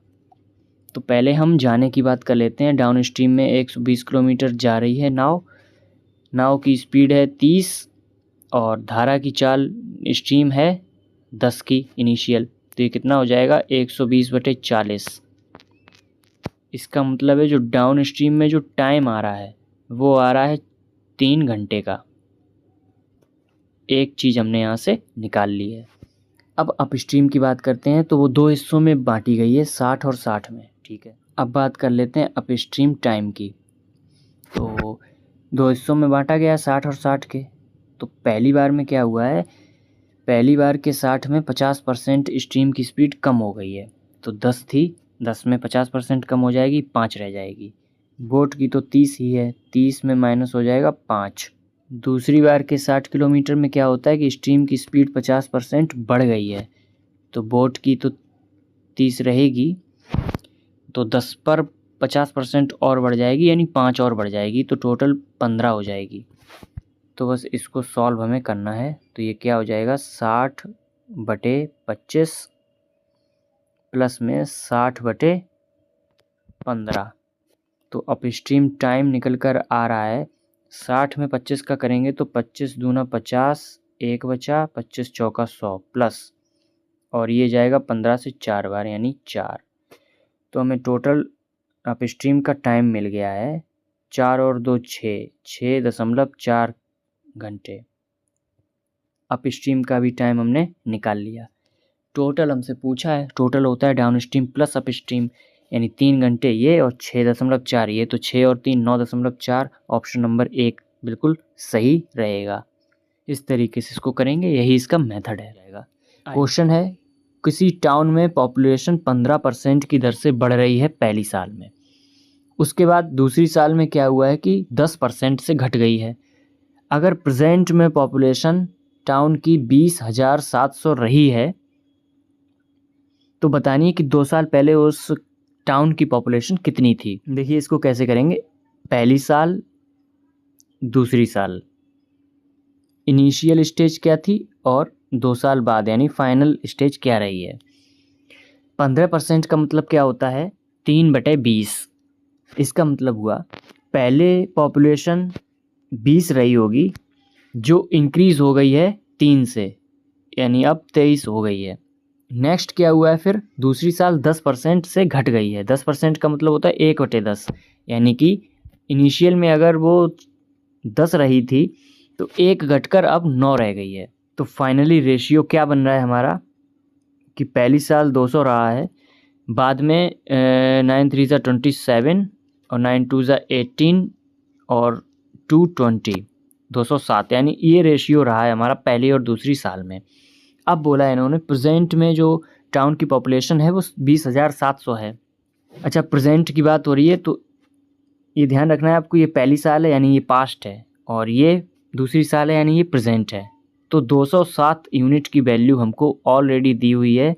तो पहले हम जाने की बात कर लेते हैं। डाउन स्ट्रीम में 120 किलोमीटर जा रही है नाव की स्पीड है 30 और धारा की चाल स्ट्रीम है 10 की इनिशियल। तो ये कितना हो जाएगा, 120/40। इसका मतलब है जो डाउन स्ट्रीम में जो टाइम आ रहा है वो आ रहा है 3 घंटे का। एक चीज़ हमने यहाँ से निकाल ली है। अब अप स्ट्रीम की बात करते हैं तो वो 2 हिस्सों में बांटी गई है, 60 और 60 में, ठीक है। अब बात कर लेते हैं अप स्ट्रीम टाइम की। तो 2 हिस्सों में बांटा गया 60 और 60 के। तो पहली बार में क्या हुआ है, पहली बार के 60 में 50% स्ट्रीम की स्पीड कम हो गई है। तो 10 थी, 10 में 50% कम हो जाएगी, 5 रह जाएगी। बोट की तो 30 ही है, 30 में माइनस हो जाएगा 5। दूसरी बार के 60 किलोमीटर में क्या होता है कि स्ट्रीम की स्पीड 50% बढ़ गई है। तो बोट की तो 30 रहेगी, तो 10 पर 50% और बढ़ जाएगी, यानी 5 और बढ़ जाएगी, तो टोटल 15 हो जाएगी। तो बस इसको सॉल्व हमें करना है। तो ये क्या हो जाएगा, 60/25 प्लस में 60/15। तो अप स्ट्रीम टाइम निकल कर आ रहा है, 60 में 25 का करेंगे तो 25 दूना 50, 1 बचा, 25 चौका 100 प्लस, और ये जाएगा 15 से 4 बार यानी 4। तो हमें टोटल अप स्ट्रीम का टाइम मिल गया है 4 और 2 6, 6.4 घंटे। अप स्ट्रीम का भी टाइम हमने निकाल लिया। टोटल हमसे पूछा है, टोटल होता है down stream plus up stream, यानी 3 घंटे ये और 6.4 ये, तो 6 और 3 9.4। ऑप्शन नंबर 1 बिल्कुल सही रहेगा। इस तरीके से इसको करेंगे, यही इसका मेथड है। क्वेश्चन है, किसी टाउन में पॉपुलेशन 15% की दर से बढ़ रही है पहली साल में, उसके बाद दूसरी साल में क्या हुआ है कि 10% से घट गई है। अगर प्रेजेंट में पॉपुलेशन टाउन की 20,700 रही है तो बतानिए कि 2 साल पहले उस टाउन की पॉपुलेशन कितनी थी। देखिए इसको कैसे करेंगे, पहली साल, दूसरी साल, इनिशियल स्टेज क्या थी और 2 साल बाद यानी फाइनल स्टेज क्या रही है। 15% का मतलब क्या होता है, 3/20। इसका मतलब हुआ पहले पॉपुलेशन 20 रही होगी जो इंक्रीज़ हो गई है 3 से, यानी अब 23 हो गई है। नेक्स्ट क्या हुआ है, फिर दूसरी साल 10% से घट गई है। 10% का मतलब होता है 1/10, यानी कि इनिशियल में अगर वो 10 रही थी तो 1 घटकर अब 9 रह गई है। तो फाइनली रेशियो क्या बन रहा है हमारा कि पहली साल 200 रहा है, बाद में 9 3 ज़ा 27 और 9 2 ज़ा 18 और 2 20 207, यानी ये रेशियो रहा है हमारा पहली और दूसरी साल में। अब बोला है इन्होंने प्रेजेंट में जो टाउन की पॉपुलेशन है वो 20,700 है। अच्छा, प्रेजेंट की बात हो रही है तो ये ध्यान रखना है आपको, ये पहली साल है यानी ये पास्ट है, और ये दूसरी साल है यानी ये प्रेजेंट है। तो 207 यूनिट की वैल्यू हमको ऑलरेडी दी हुई है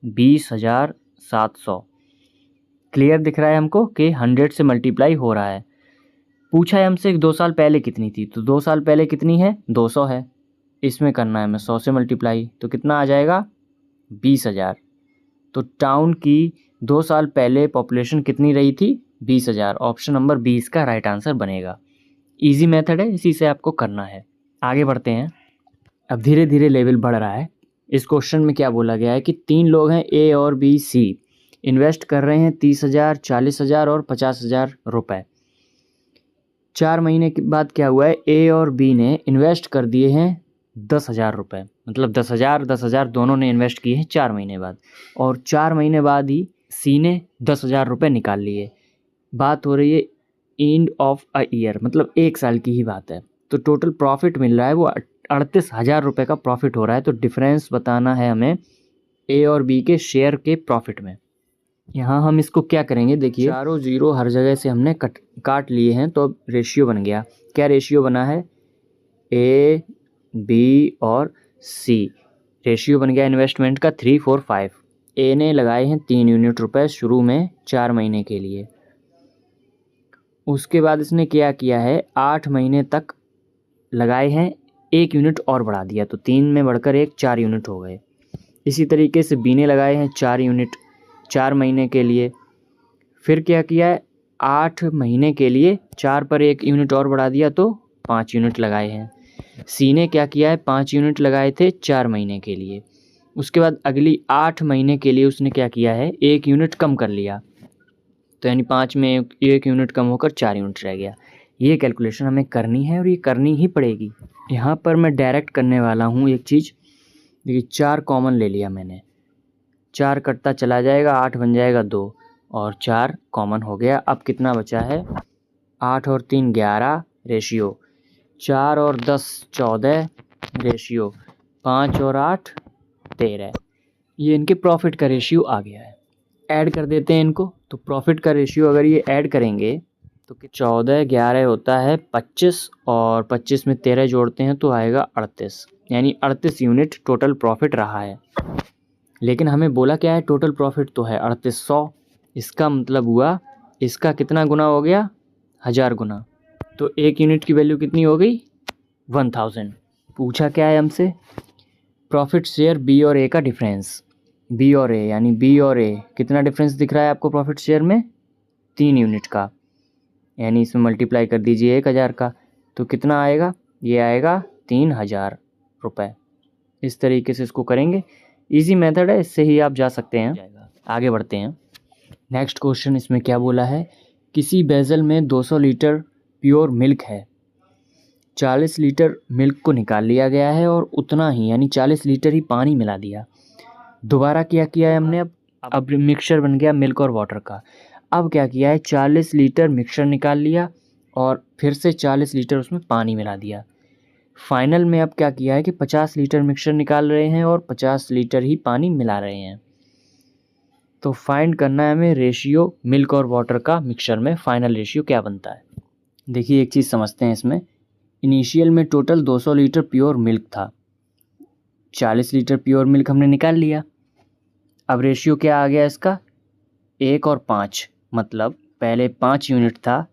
20,700। क्लियर दिख रहा है हमको कि 100 से मल्टीप्लाई हो रहा है। पूछा है हमसे 2 साल पहले कितनी थी, तो 2 साल पहले कितनी है 200 है, इसमें करना है हमें 100 से मल्टीप्लाई, तो कितना आ जाएगा 20,000। तो टाउन की 2 साल पहले पॉपुलेशन कितनी रही थी 20,000। ऑप्शन नंबर 20 का राइट आंसर बनेगा। इजी मेथड है, इसी से आपको करना है। आगे बढ़ते हैं। अब धीरे धीरे लेवल बढ़ रहा है। इस क्वेश्चन में क्या बोला गया है कि 3 लोग हैं ए और बी सी, इन्वेस्ट कर रहे हैं 30,000, 40,000 और 50,000 रुपये। 4 महीने के बाद क्या हुआ है, ए और बी ने इन्वेस्ट कर दिए हैं 10,000 रुपये, मतलब 10,000 10,000 दोनों ने इन्वेस्ट किए हैं 4 महीने बाद, और 4 महीने बाद ही सी ने 10,000 रुपये निकाल लिए। बात हो रही है एंड ऑफ अ ईयर, मतलब 1 साल की ही बात है। तो टोटल प्रॉफिट मिल रहा है वो 38,000 रुपये का प्रॉफिट हो रहा है। तो डिफरेंस बताना है हमें ए और बी के शेयर के प्रॉफिट में। यहाँ हम इसको क्या करेंगे, देखिए चारों जीरो हर जगह से हमने काट लिए हैं, तो अब रेशियो बन गया। क्या रेशियो बना है, ए बी और सी। रेशियो बन गया इन्वेस्टमेंट का 3 4 5। ए ने लगाए हैं 3 यूनिट रुपए शुरू में 4 महीने के लिए। उसके बाद इसने क्या किया है, 8 महीने तक लगाए हैं, 1 यूनिट और बढ़ा दिया, तो 3 में बढ़कर 1 4 यूनिट हो गए। इसी तरीके से बी ने लगाए हैं 4 यूनिट 4 महीने के लिए। फिर क्या किया है, 8 महीने के लिए 4 पर 1 यूनिट और बढ़ा दिया, तो 5 यूनिट लगाए हैं। सी ने क्या किया है, 5 यूनिट लगाए थे 4 महीने के लिए। उसके बाद अगली 8 महीने के लिए उसने क्या किया है, 1 यूनिट कम कर लिया, तो यानी 5 में 1 यूनिट कम होकर 4 यूनिट रह गया। ये कैलकुलेशन हमें करनी है और ये करनी ही पड़ेगी। यहाँ पर मैं डायरेक्ट करने वाला हूँ एक चीज़। देखिए 4 कॉमन ले लिया मैंने, 4 कटता चला जाएगा, 8 बन जाएगा 2 और 4 कॉमन हो गया। अब कितना बचा है, 8 और 3 11 रेशियो, 4 और 10 14 रेशियो, 5 और 8 13। ये इनके प्रॉफिट का रेशियो आ गया है। ऐड कर देते हैं इनको, तो प्रॉफिट का रेशियो अगर ये ऐड करेंगे तो 14 11 होता है 25, और 25 में 13 जोड़ते हैं तो आएगा 38, यानी 38 यूनिट टोटल प्रॉफिट रहा है। लेकिन हमें बोला क्या है, टोटल प्रॉफिट तो है 3800। इसका मतलब हुआ इसका कितना गुना हो गया, 1000 गुना। तो 1 यूनिट की वैल्यू कितनी हो गई, 1000। पूछा क्या है हमसे, प्रॉफिट शेयर बी और ए का डिफरेंस। बी और ए, यानी बी और ए कितना डिफरेंस दिख रहा है आपको प्रॉफिट शेयर में, 3 यूनिट का, यानी इसमें मल्टीप्लाई कर दीजिए 1000 का, तो कितना आएगा, ये आएगा 3000 रुपये। इस तरीके से इसको करेंगे। इजी मेथड है, इससे ही आप जा सकते हैं। आगे बढ़ते हैं। नेक्स्ट क्वेश्चन इसमें क्या बोला है, किसी बेजल में 200 लीटर प्योर मिल्क है, 40 लीटर मिल्क को निकाल लिया गया है और उतना ही यानी 40 लीटर ही पानी मिला दिया। दोबारा क्या किया है हमने, अब मिक्सचर बन गया मिल्क और वाटर का। अब क्या किया है, 40 लीटर मिक्सचर निकाल लिया और फिर से 40 लीटर उसमें पानी मिला दिया। फाइनल में अब क्या किया है कि 50 लीटर मिक्सचर निकाल रहे हैं और 50 लीटर ही पानी मिला रहे हैं। तो फाइंड करना है हमें रेशियो मिल्क और वाटर का मिक्सचर में, फाइनल रेशियो क्या बनता है। देखिए एक चीज़ समझते हैं इसमें। इनिशियल में टोटल 200 लीटर प्योर मिल्क था, 40 लीटर प्योर मिल्क हमने निकाल लिया। अब रेशियो क्या आ गया इसका, 1 और 5, मतलब पहले 5 यूनिट था,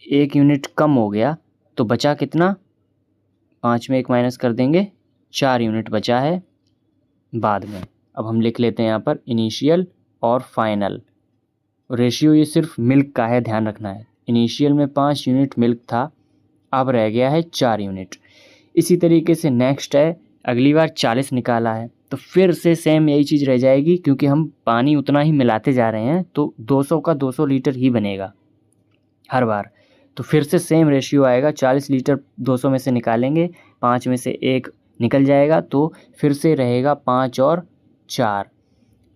1 यूनिट कम हो गया, तो बचा कितना, 5 में 1 माइनस कर देंगे, 4 यूनिट बचा है बाद में। अब हम लिख लेते हैं यहाँ पर इनिशियल और फाइनल। रेशियो ये सिर्फ मिल्क का है, ध्यान रखना है। इनिशियल में 5 यूनिट मिल्क था, अब रह गया है 4 यूनिट। इसी तरीके से नेक्स्ट है, अगली बार 40 निकाला है तो फिर से सेम यही चीज़ रह जाएगी, क्योंकि हम पानी उतना ही मिलाते जा रहे हैं, तो 200 का 200 लीटर ही बनेगा हर बार। तो फिर से सेम रेशियो आएगा, 40 लीटर 200 में से निकालेंगे, 5 में से 1 निकल जाएगा, तो फिर से रहेगा 5 और 4।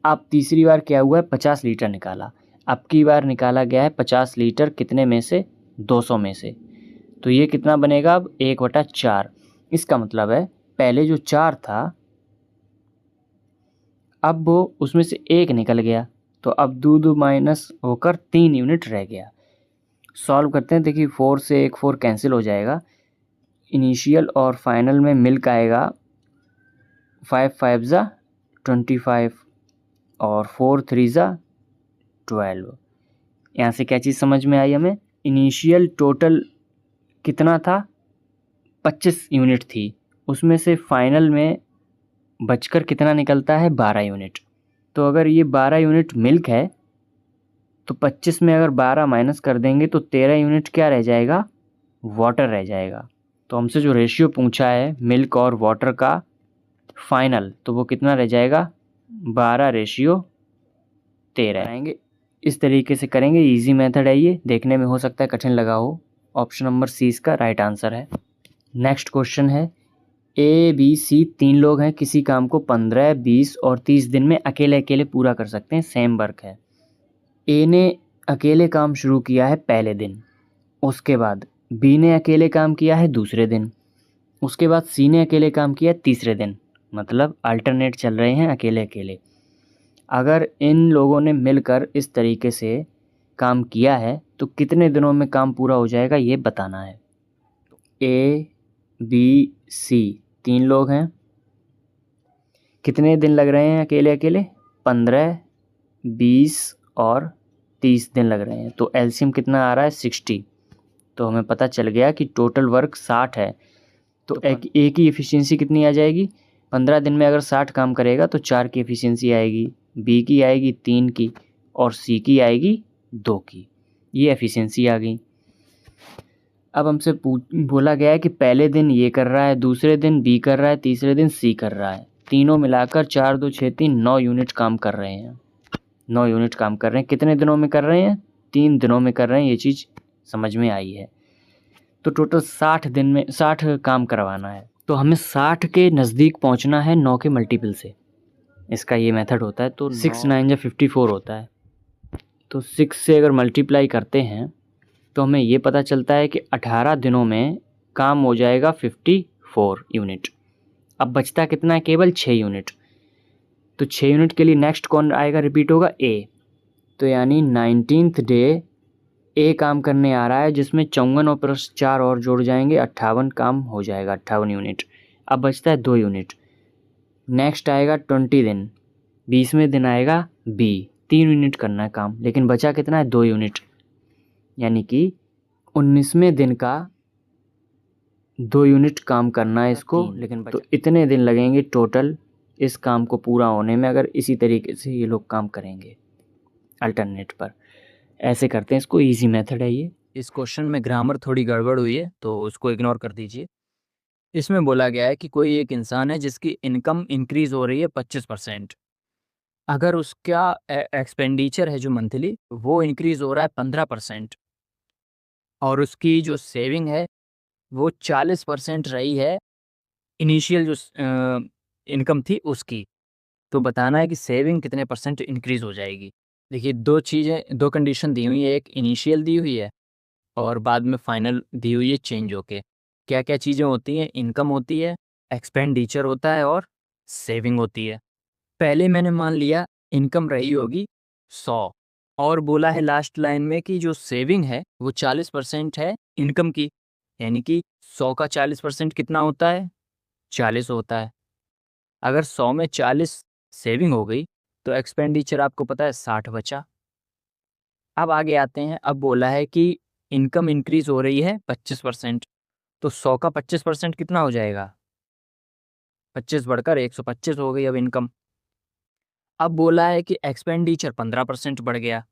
अब तीसरी बार क्या हुआ है, 50 लीटर निकाला। अब की बार निकाला गया है 50 लीटर कितने में से, 200 में से। तो ये कितना बनेगा अब, 1/4। इसका मतलब है पहले जो 4 था, अब वो उसमें से 1 निकल गया, तो अब 2 माइनस होकर 3 यूनिट रह गया। सॉल्व करते हैं। देखिए 4 से 1 4 कैंसिल हो जाएगा। इनिशियल और फाइनल में मिल्क आएगा, 5 5 ज़ा 25 और 4 3 ज़ा 12। यहाँ से क्या चीज़ समझ में आई हमें, इनिशियल टोटल कितना था, 25 यूनिट थी, उसमें से फाइनल में बचकर कितना निकलता है, 12 यूनिट। तो अगर ये 12 यूनिट मिल्क है तो 25 में अगर 12 माइनस कर देंगे तो 13 यूनिट क्या रह जाएगा, वाटर रह जाएगा। तो हमसे जो रेशियो पूछा है मिल्क और वाटर का फाइनल, तो वो कितना रह जाएगा, 12:13 आएंगे। इस तरीके से करेंगे, इजी मेथड है ये, देखने में हो सकता है कठिन लगा हो। ऑप्शन नंबर सी इसका राइट आंसर है। नेक्स्ट क्वेश्चन है, ए बी सी 3 लोग हैं, किसी काम को 15 20 और 30 दिन में अकेले अकेले पूरा कर सकते हैं, सेम वर्क है। ए ने अकेले काम शुरू किया है पहले दिन, उसके बाद बी ने अकेले काम किया है दूसरे दिन, उसके बाद सी ने अकेले काम किया तीसरे दिन, मतलब अल्टरनेट चल रहे हैं अकेले अकेले। अगर इन लोगों ने मिलकर इस तरीके से काम किया है तो कितने दिनों में काम पूरा हो जाएगा, ये बताना है। ए बी सी 3 लोग हैं, कितने दिन लग रहे हैं अकेले अकेले, 15 20 और 30 दिन लग रहे हैं। तो एलसीएम कितना आ रहा है, 60। तो हमें पता चल गया कि टोटल वर्क 60 है। तो ए की एफिशिएंसी कितनी आ जाएगी, 15 दिन में अगर 60 काम करेगा तो 4 की एफिशिएंसी आएगी, बी की आएगी 3 की और सी की आएगी 2 की। ये एफिशिएंसी आ गई। अब हमसे बोला गया है कि पहले दिन ये कर रहा है, दूसरे दिन बी कर रहा है, तीसरे दिन सी कर रहा है, तीनों मिलाकर 4 2 6 3 9 यूनिट काम कर रहे हैं। 9 यूनिट काम कर रहे हैं, कितने दिनों में कर रहे हैं, 3 दिनों में कर रहे हैं। ये चीज़ समझ में आई है। तो टोटल 60 दिन में 60 काम करवाना है, तो हमें 60 के नज़दीक पहुंचना है 9 के मल्टीपल से। इसका ये मेथड होता है। तो 6 9 या 54 होता है। तो 6 से अगर मल्टीप्लाई करते हैं तो हमें ये पता चलता है कि 18 दिनों में काम हो जाएगा 54 यूनिट। अब बचता कितना है, केवल 6 यूनिट। तो 6 यूनिट के लिए नेक्स्ट कौन आएगा, रिपीट होगा, ए। तो यानी 19th डे ए काम करने आ रहा है, जिसमें 54 और प्लस 4 और जोड़ जाएंगे, 58 काम हो जाएगा, 58 यूनिट। अब बचता है 2 यूनिट। नेक्स्ट आएगा 20 दिन, 20वें दिन आएगा बी, 3 यूनिट करना है काम, लेकिन बचा कितना है, 2 यूनिट। यानी कि 19वें दिन का 2 यूनिट काम करना है इसको, लेकिन तो इतने दिन लगेंगे टोटल इस काम को पूरा होने में, अगर इसी तरीके से ये लोग काम करेंगे अल्टरनेट पर। ऐसे करते हैं इसको, इजी मेथड है ये। इस क्वेश्चन में ग्रामर थोड़ी गड़बड़ हुई है तो उसको इग्नोर कर दीजिए। इसमें बोला गया है कि कोई एक इंसान है जिसकी इनकम इंक्रीज़ हो रही है 25%। अगर उसका एक्सपेंडिचर है जो मंथली वो इंक्रीज़ हो रहा है 15% और उसकी जो सेविंग है वो 40% रही है इनिशियल जो इनकम थी उसकी। तो बताना है कि सेविंग कितने परसेंट इंक्रीज़ हो जाएगी। देखिए 2 कंडीशन दी हुई है, एक इनिशियल दी हुई है और बाद में फाइनल दी हुई है चेंज होके। क्या क्या चीज़ें होती हैं, इनकम होती है, एक्सपेंडिचर होता है और सेविंग होती है। पहले मैंने मान लिया इनकम रही होगी 100 और बोला है लास्ट लाइन में कि जो सेविंग है वो 40% है इनकम की, यानी कि 100 का 40% कितना होता है, 40 होता है। अगर 100 में 40 सेविंग हो गई तो एक्सपेंडिचर आपको पता है 60 बचा। अब आगे आते हैं, अब बोला है कि इनकम इंक्रीज़ हो रही है 25%, तो 100 का 25% कितना हो जाएगा, 25 बढ़कर 125 हो गई अब इनकम। अब बोला है कि एक्सपेंडिचर 15% बढ़ गया,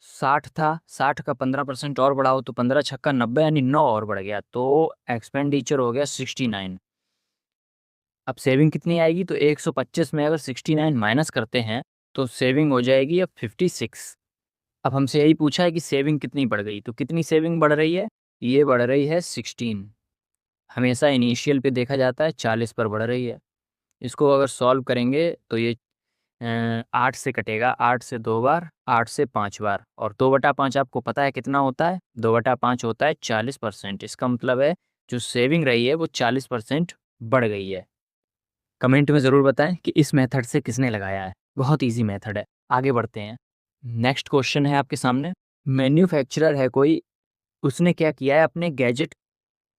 60 था, 60 का 15% और बढ़ाओ तो 15 छक्का 90 यानी 9 और बढ़ गया, तो एक्सपेंडिचर हो गया 69। अब सेविंग कितनी आएगी, तो 125 में अगर 69 माइनस करते हैं तो सेविंग हो जाएगी अब 56। अब हमसे यही पूछा है कि सेविंग कितनी बढ़ गई, तो कितनी सेविंग बढ़ रही है, ये बढ़ रही है 16। हमेशा इनिशियल पे देखा जाता है 40 पर बढ़ रही है। इसको अगर सॉल्व करेंगे तो ये 8 से कटेगा, 8 से 2 बार, 8 से 5 बार, और 2/5 आपको पता है कितना होता है, 2/5 होता है 40%। इसका मतलब है जो सेविंग रही है वो 40% बढ़ गई है। कमेंट में ज़रूर बताएं कि इस मेथड से किसने लगाया है। बहुत इजी मेथड है। आगे बढ़ते हैं। नेक्स्ट क्वेश्चन है आपके सामने। मैन्युफैक्चरर है कोई, उसने क्या किया है, अपने गैजेट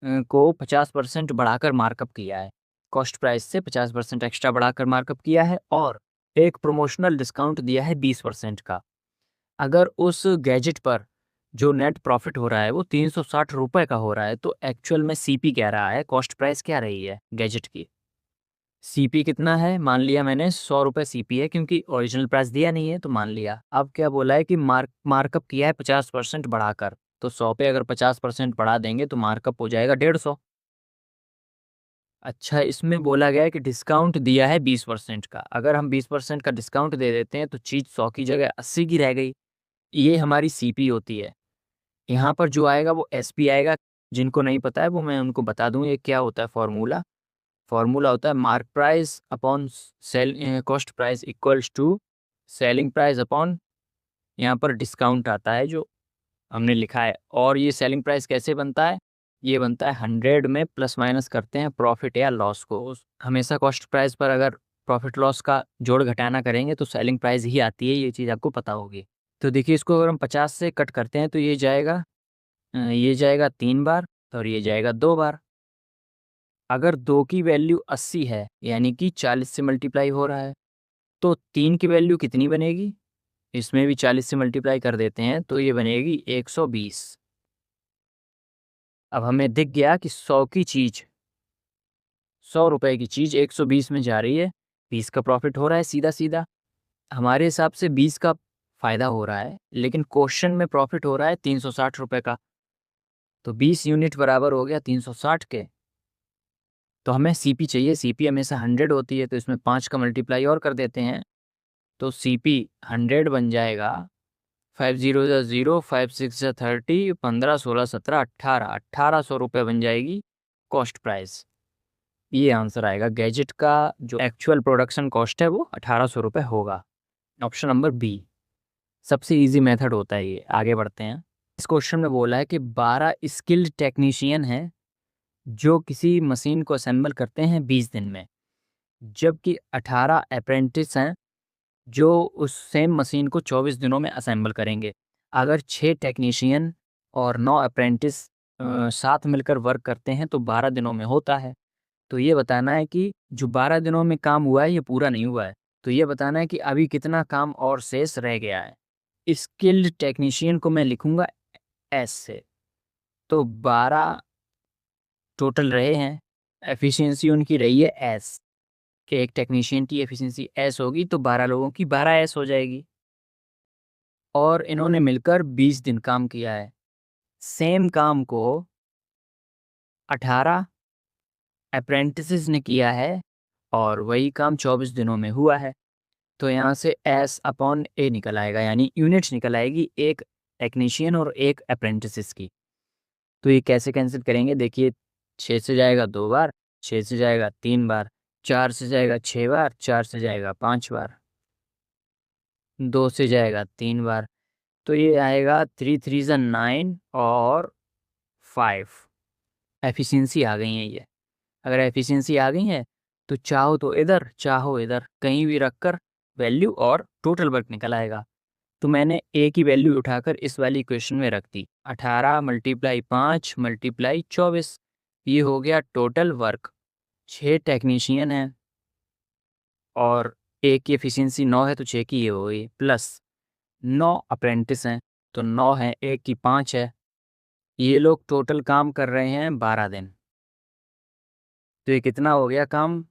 को 50% बढ़ाकर मार्कअप किया है। कॉस्ट प्राइस से 50% एक्स्ट्रा बढ़ाकर मार्कअप किया है और एक प्रमोशनल डिस्काउंट दिया है 20% का। अगर उस गैजेट पर जो नेट प्रॉफिट हो रहा है वो 360 रुपये का हो रहा है, तो एक्चुअल में सीपी क्या रहा है, कॉस्ट प्राइस क्या रही है गैजेट की। सीपी कितना है, मान लिया मैंने 100 रुपये सीपी है, क्योंकि ओरिजिनल प्राइस दिया नहीं है तो मान लिया। अब क्या बोला है कि मार्कअप किया है 50% बढ़ाकर, तो 100 पे अगर 50% बढ़ा देंगे तो मार्कअप हो जाएगा 150। अच्छा, इसमें बोला गया है कि डिस्काउंट दिया है 20% का। अगर हम 20% का डिस्काउंट दे देते हैं तो चीज़ 100 की जगह 80 की रह गई। ये हमारी सीपी होती है। यहाँ पर जो आएगा वो एसपी आएगा। जिनको नहीं पता है वो मैं उनको बता दूँ, ये क्या होता है फॉर्मूला। फॉर्मूला होता है mark price upon sale cost price equals to selling price upon, यहाँ पर डिस्काउंट आता है जो हमने लिखा है। और ये सेलिंग प्राइस कैसे बनता है, ये बनता है 100 में प्लस माइनस करते हैं प्रॉफिट या लॉस को। हमेशा कॉस्ट प्राइस पर अगर प्रॉफिट लॉस का जोड़ घटाना करेंगे तो सेलिंग प्राइस ही आती है, ये चीज़ आपको पता होगी। तो देखिए, इसको अगर हम 50 से कट करते हैं तो ये जाएगा 3 बार और ये जाएगा 2 बार। अगर 2 की वैल्यू 80 है यानी कि 40 से मल्टीप्लाई हो रहा है, तो 3 की वैल्यू कितनी बनेगी, इसमें भी 40 से मल्टीप्लाई कर देते हैं तो ये बनेगी 120। अब हमें दिख गया कि 100 की चीज़, 100 रुपए की चीज़ 120 में जा रही है, 20 का प्रॉफिट हो रहा है सीधा सीधा। हमारे हिसाब से 20 का फ़ायदा हो रहा है, लेकिन क्वेश्चन में प्रॉफिट हो रहा है 360 रुपये का, तो 20 यूनिट बराबर हो गया 360 के। तो हमें सीपी चाहिए, सीपी हमेशा 100 होती है, तो इसमें 5 का मल्टीप्लाई और कर देते हैं तो सीपी 100 बन जाएगा। 5 0 0, 5 6 30, 15 16 17 18, 1800 रुपये बन जाएगी कॉस्ट प्राइस। ये आंसर आएगा। गैजेट का जो एक्चुअल प्रोडक्शन कॉस्ट है वो 1800 रुपये होगा। ऑप्शन नंबर बी सबसे इजी मेथड होता है ये। आगे बढ़ते हैं। इस क्वेश्चन में बोला है कि 12 स्किल्ड टेक्नीशियन हैं जो किसी मशीन को असेंबल करते हैं 20 दिन में, जबकि 18 अप्रेंटिस हैं जो उस सेम मशीन को 24 दिनों में असेंबल करेंगे। अगर 6 टेक्नीशियन और 9 अप्रेंटिस साथ मिलकर वर्क करते हैं तो 12 दिनों में होता है। तो ये बताना है कि जो 12 दिनों में काम हुआ है ये पूरा नहीं हुआ है, तो ये बताना है कि अभी कितना काम और शेष रह गया है। स्किल्ड टेक्नीशियन को मैं लिखूंगा एस से, तो 12 टोटल रहे हैं, एफिशिएंसी उनकी रही है एस, कि एक टेक्नीशियन की एफिशिएंसी एस होगी तो 12 लोगों की 12 एस हो जाएगी। और इन्होंने मिलकर 20 दिन काम किया है। सेम काम को 18 अप्रेंटिसेस ने किया है और वही काम 24 दिनों में हुआ है। तो यहाँ से एस अपॉन ए निकल आएगा, यानी यूनिट्स निकल आएगी एक टेक्नीशियन और एक अप्रेंटिसेस की। तो ये कैसे कैंसिल करेंगे, देखिए 6 से जाएगा 2 बार, 6 से जाएगा 3 बार, 4 से जाएगा 6 बार, 4 से जाएगा 5 बार, 2 से जाएगा 3 बार, तो ये आएगा 3 3 9 और 5। एफिशिएंसी आ गई है ये। अगर एफिशिएंसी आ गई है तो चाहो तो इधर चाहो इधर कहीं भी रखकर वैल्यू और टोटल वर्क निकल आएगा। तो मैंने ए की वैल्यू उठाकर इस वाली इक्वेशन में रख दी, 18 मल्टीप्लाई 5 मल्टीप्लाई 24, ये हो गया टोटल वर्क। 6 टेक्नीशियन हैं और ए की एफिशिएंसी 9 है तो 6 की ये हो गई, प्लस 9 अप्रेंटिस हैं तो 9 है, एक की 5 है। ये लोग टोटल काम कर रहे हैं 12 दिन। तो ये कितना हो गया काम,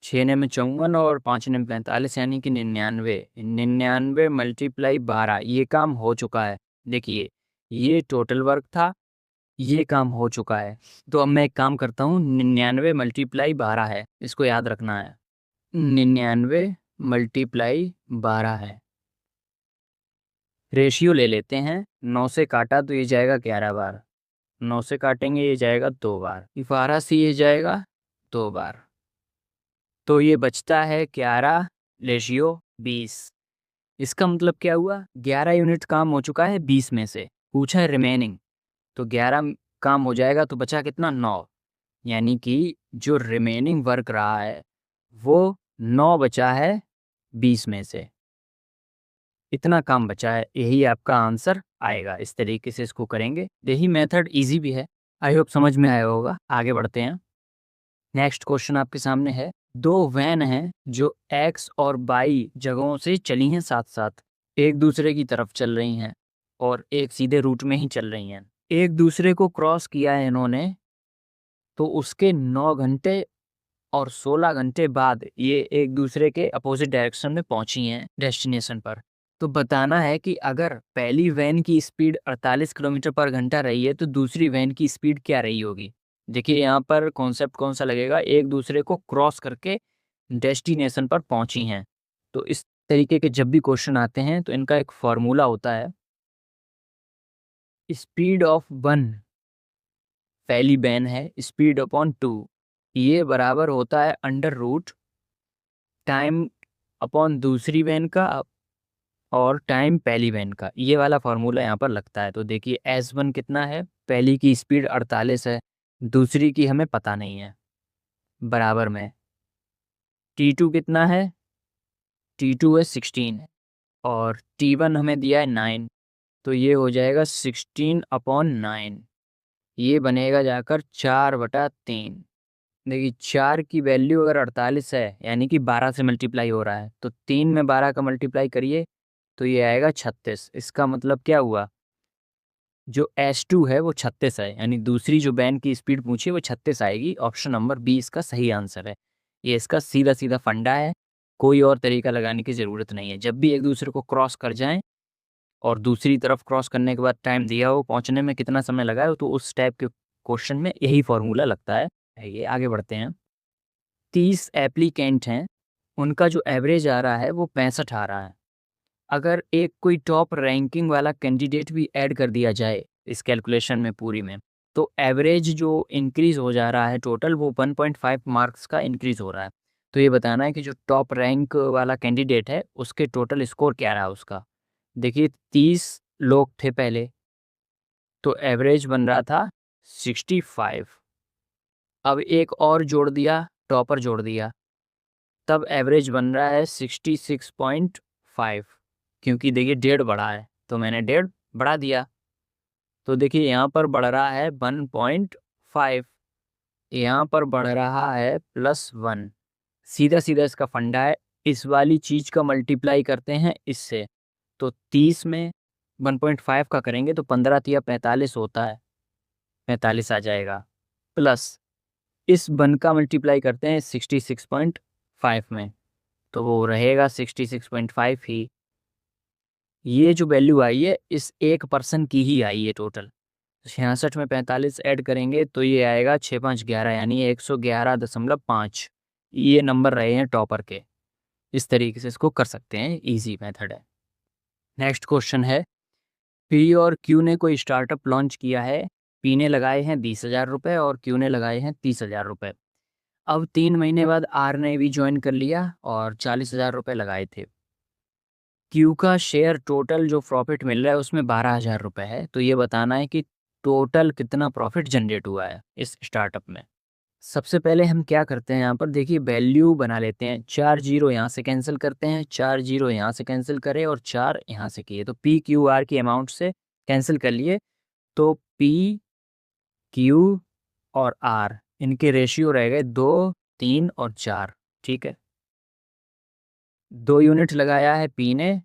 6 ने में 54 और 5 ने में 45, यानी कि 99। 99 मल्टीप्लाई 12, ये काम हो चुका है। देखिए ये टोटल वर्क था, ये काम हो चुका है। तो अब मैं एक काम करता हूँ, 99 मल्टीप्लाई 12 है, इसको याद रखना है। 99 मल्टीप्लाई 12 है। रेशियो ले लेते हैं, 9 से काटा तो ये जाएगा 11 बार, 9 से काटेंगे ये जाएगा 2 बार, 12 से ये जाएगा 2 बार, तो ये बचता है 11/20। इसका मतलब क्या हुआ, 11 यूनिट काम हो चुका है 20 में से, पूछा है रिमेनिंग, तो 11 काम हो जाएगा तो बचा कितना, 9। यानी कि जो रिमेनिंग वर्क रहा है वो 9 बचा है 20 में से, इतना काम बचा है, यही आपका आंसर आएगा। इस तरीके से इसको करेंगे। यही मेथड इजी भी है, आई होप समझ में आया होगा। आगे बढ़ते हैं। नेक्स्ट क्वेश्चन आपके सामने है, दो वैन हैं जो एक्स और वाई जगहों से चली हैं साथ साथ, एक दूसरे की तरफ चल रही हैं और एक सीधे रूट में ही चल रही हैं। एक दूसरे को क्रॉस किया है इन्होंने, तो उसके 9 घंटे और 16 घंटे बाद ये एक दूसरे के अपोजिट डायरेक्शन में पहुंची हैं डेस्टिनेशन पर। तो बताना है कि अगर पहली वैन की स्पीड 48 किलोमीटर पर घंटा रही है तो दूसरी वैन की स्पीड क्या रही होगी। देखिए यहाँ पर कॉन्सेप्ट कौन सा लगेगा, एक दूसरे को क्रॉस करके डेस्टिनेशन पर पहुंची हैं। तो इस तरीके के जब भी क्वेश्चन आते हैं तो इनका एक फॉर्मूला होता है, स्पीड ऑफ वन, पहली वैन है, स्पीड अपॉन 2, ये बराबर होता है अंडर रूट टाइम अपॉन दूसरी वैन का और टाइम पहली वैन का। ये वाला फार्मूला यहाँ पर लगता है। तो देखिए S1 कितना है, पहली की स्पीड 48 है, दूसरी की हमें पता नहीं है, बराबर में T2 कितना है, T2 है 16 है, और T1 हमें दिया है 9, तो ये हो जाएगा 16/9, ये बनेगा जाकर 4/3। देखिए 4 की वैल्यू अगर 48 है यानी कि 12 से मल्टीप्लाई हो रहा है, तो 3 में 12 का मल्टीप्लाई करिए तो ये आएगा 36। इसका मतलब क्या हुआ, जो S2 है वो 36 है, यानी दूसरी जो वैन की स्पीड पूछी है वो 36 आएगी। ऑप्शन नंबर बी इसका सही आंसर है। ये इसका सीधा सीधा फंडा है, कोई और तरीका लगाने की ज़रूरत नहीं है। जब भी एक दूसरे को क्रॉस कर जाएं और दूसरी तरफ क्रॉस करने के बाद टाइम दिया हो, पहुंचने में कितना समय लगा है, तो उस टाइप के क्वेश्चन में यही फॉर्मूला लगता है। ये आगे बढ़ते हैं। 30 एप्लीकेंट हैं, उनका जो एवरेज आ रहा है वो 65 आ रहा है। अगर एक कोई टॉप रैंकिंग वाला कैंडिडेट भी ऐड कर दिया जाए इस कैलकुलेशन में पूरी में, तो एवरेज जो इंक्रीज़ हो जा रहा है टोटल, वो 1.5 मार्क्स का इंक्रीज़ हो रहा है। तो ये बताना है कि जो टॉप रैंक वाला कैंडिडेट है उसके टोटल स्कोर क्या रहा उसका। देखिए 30 लोग थे पहले, तो एवरेज बन रहा था 65। अब एक और जोड़ दिया, टॉपर जोड़ दिया, तब एवरेज बन रहा है 66.5, क्योंकि देखिए 1.5 बढ़ा है तो मैंने 1.5 बढ़ा दिया। तो देखिए यहाँ पर बढ़ रहा है 1.5, यहाँ पर बढ़ रहा है +1। सीधा सीधा इसका फंडा है, इस वाली चीज़ का मल्टीप्लाई करते हैं इससे, तो 30 में 1.5 का करेंगे तो 15 तिया 45 होता है, 45 आ जाएगा, प्लस इस 1 का मल्टीप्लाई करते हैं 66.5 में, तो वो रहेगा 66.5 ही। ये जो वैल्यू आई है इस एक पर्सन की ही आई है टोटल। 66 में 45 ऐड करेंगे तो ये आएगा 6×5=11, यानी 111.5। ये नंबर रहे हैं टॉपर के। इस तरीके से इसको कर सकते हैं, इजी मेथड है। नेक्स्ट क्वेश्चन है, पी और क्यू ने कोई स्टार्टअप लॉन्च किया है। पी ने लगाए हैं 20,000 रुपये और क्यू ने लगाए हैं 30,000 रुपये। अब 3 महीने बाद आर ने भी ज्वाइन कर लिया और 40,000 रुपये लगाए थे। क्यू का शेयर टोटल जो प्रॉफिट मिल रहा है उसमें 12,000 रुपये है। तो ये बताना है कि टोटल कितना प्रॉफिट जनरेट हुआ है इस स्टार्टअप में। सबसे पहले हम क्या करते हैं, यहाँ पर देखिए वैल्यू बना लेते हैं। 4 जीरो यहाँ से कैंसिल करते हैं, 4 जीरो यहाँ से कैंसिल करें और 4 यहाँ से किए, तो पी क्यू आर की अमाउंट से कैंसिल कर लिए। तो पी क्यू और आर इनके रेशियो रह गए 2, 3 और 4। ठीक है, 2 यूनिट लगाया है पी ने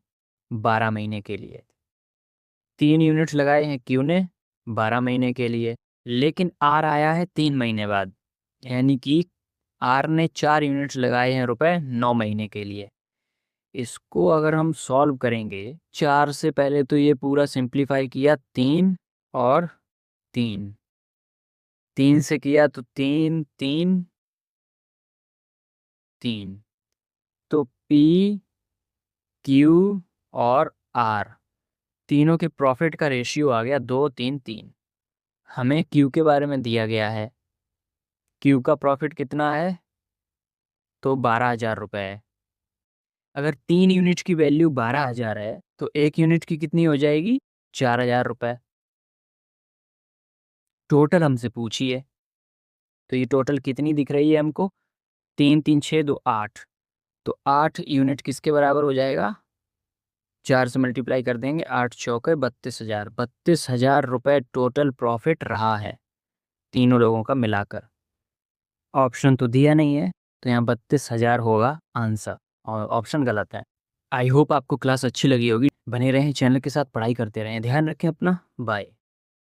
12 महीने के लिए, 3 यूनिट लगाए हैं क्यू ने 12 महीने के लिए, लेकिन आर आया है 3 महीने बाद, यानी कि आर ने 4 यूनिट लगाए हैं रुपए 9 महीने के लिए। इसको अगर हम सॉल्व करेंगे, 4 से पहले तो ये पूरा सिंप्लीफाई किया, 3 और 3, 3 से किया तो 3, 3, 3, तो पी क्यू और आर तीनों के प्रॉफिट का रेशियो आ गया 2, 3, 3। हमें क्यू के बारे में दिया गया है, क्यू का प्रॉफिट कितना है, तो 12,000 रुपये है। अगर 3 यूनिट की वैल्यू 12,000 है तो 1 यूनिट की कितनी हो जाएगी, 4,000 रुपये। टोटल हमसे पूछिए, तो ये टोटल कितनी दिख रही है हमको, 3 3 6 2 8, तो 8 यूनिट किसके बराबर हो जाएगा, 4 से मल्टीप्लाई कर देंगे, 8 चौके 32,000, 32,000 रुपये टोटल प्रॉफिट रहा है तीनों लोगों का मिलाकर। ऑप्शन तो दिया नहीं है, तो यहाँ 32,000 होगा आंसर, और ऑप्शन गलत है। आई होप आपको क्लास अच्छी लगी होगी। बने रहें चैनल के साथ, पढ़ाई करते रहें, ध्यान रखें अपना, बाय।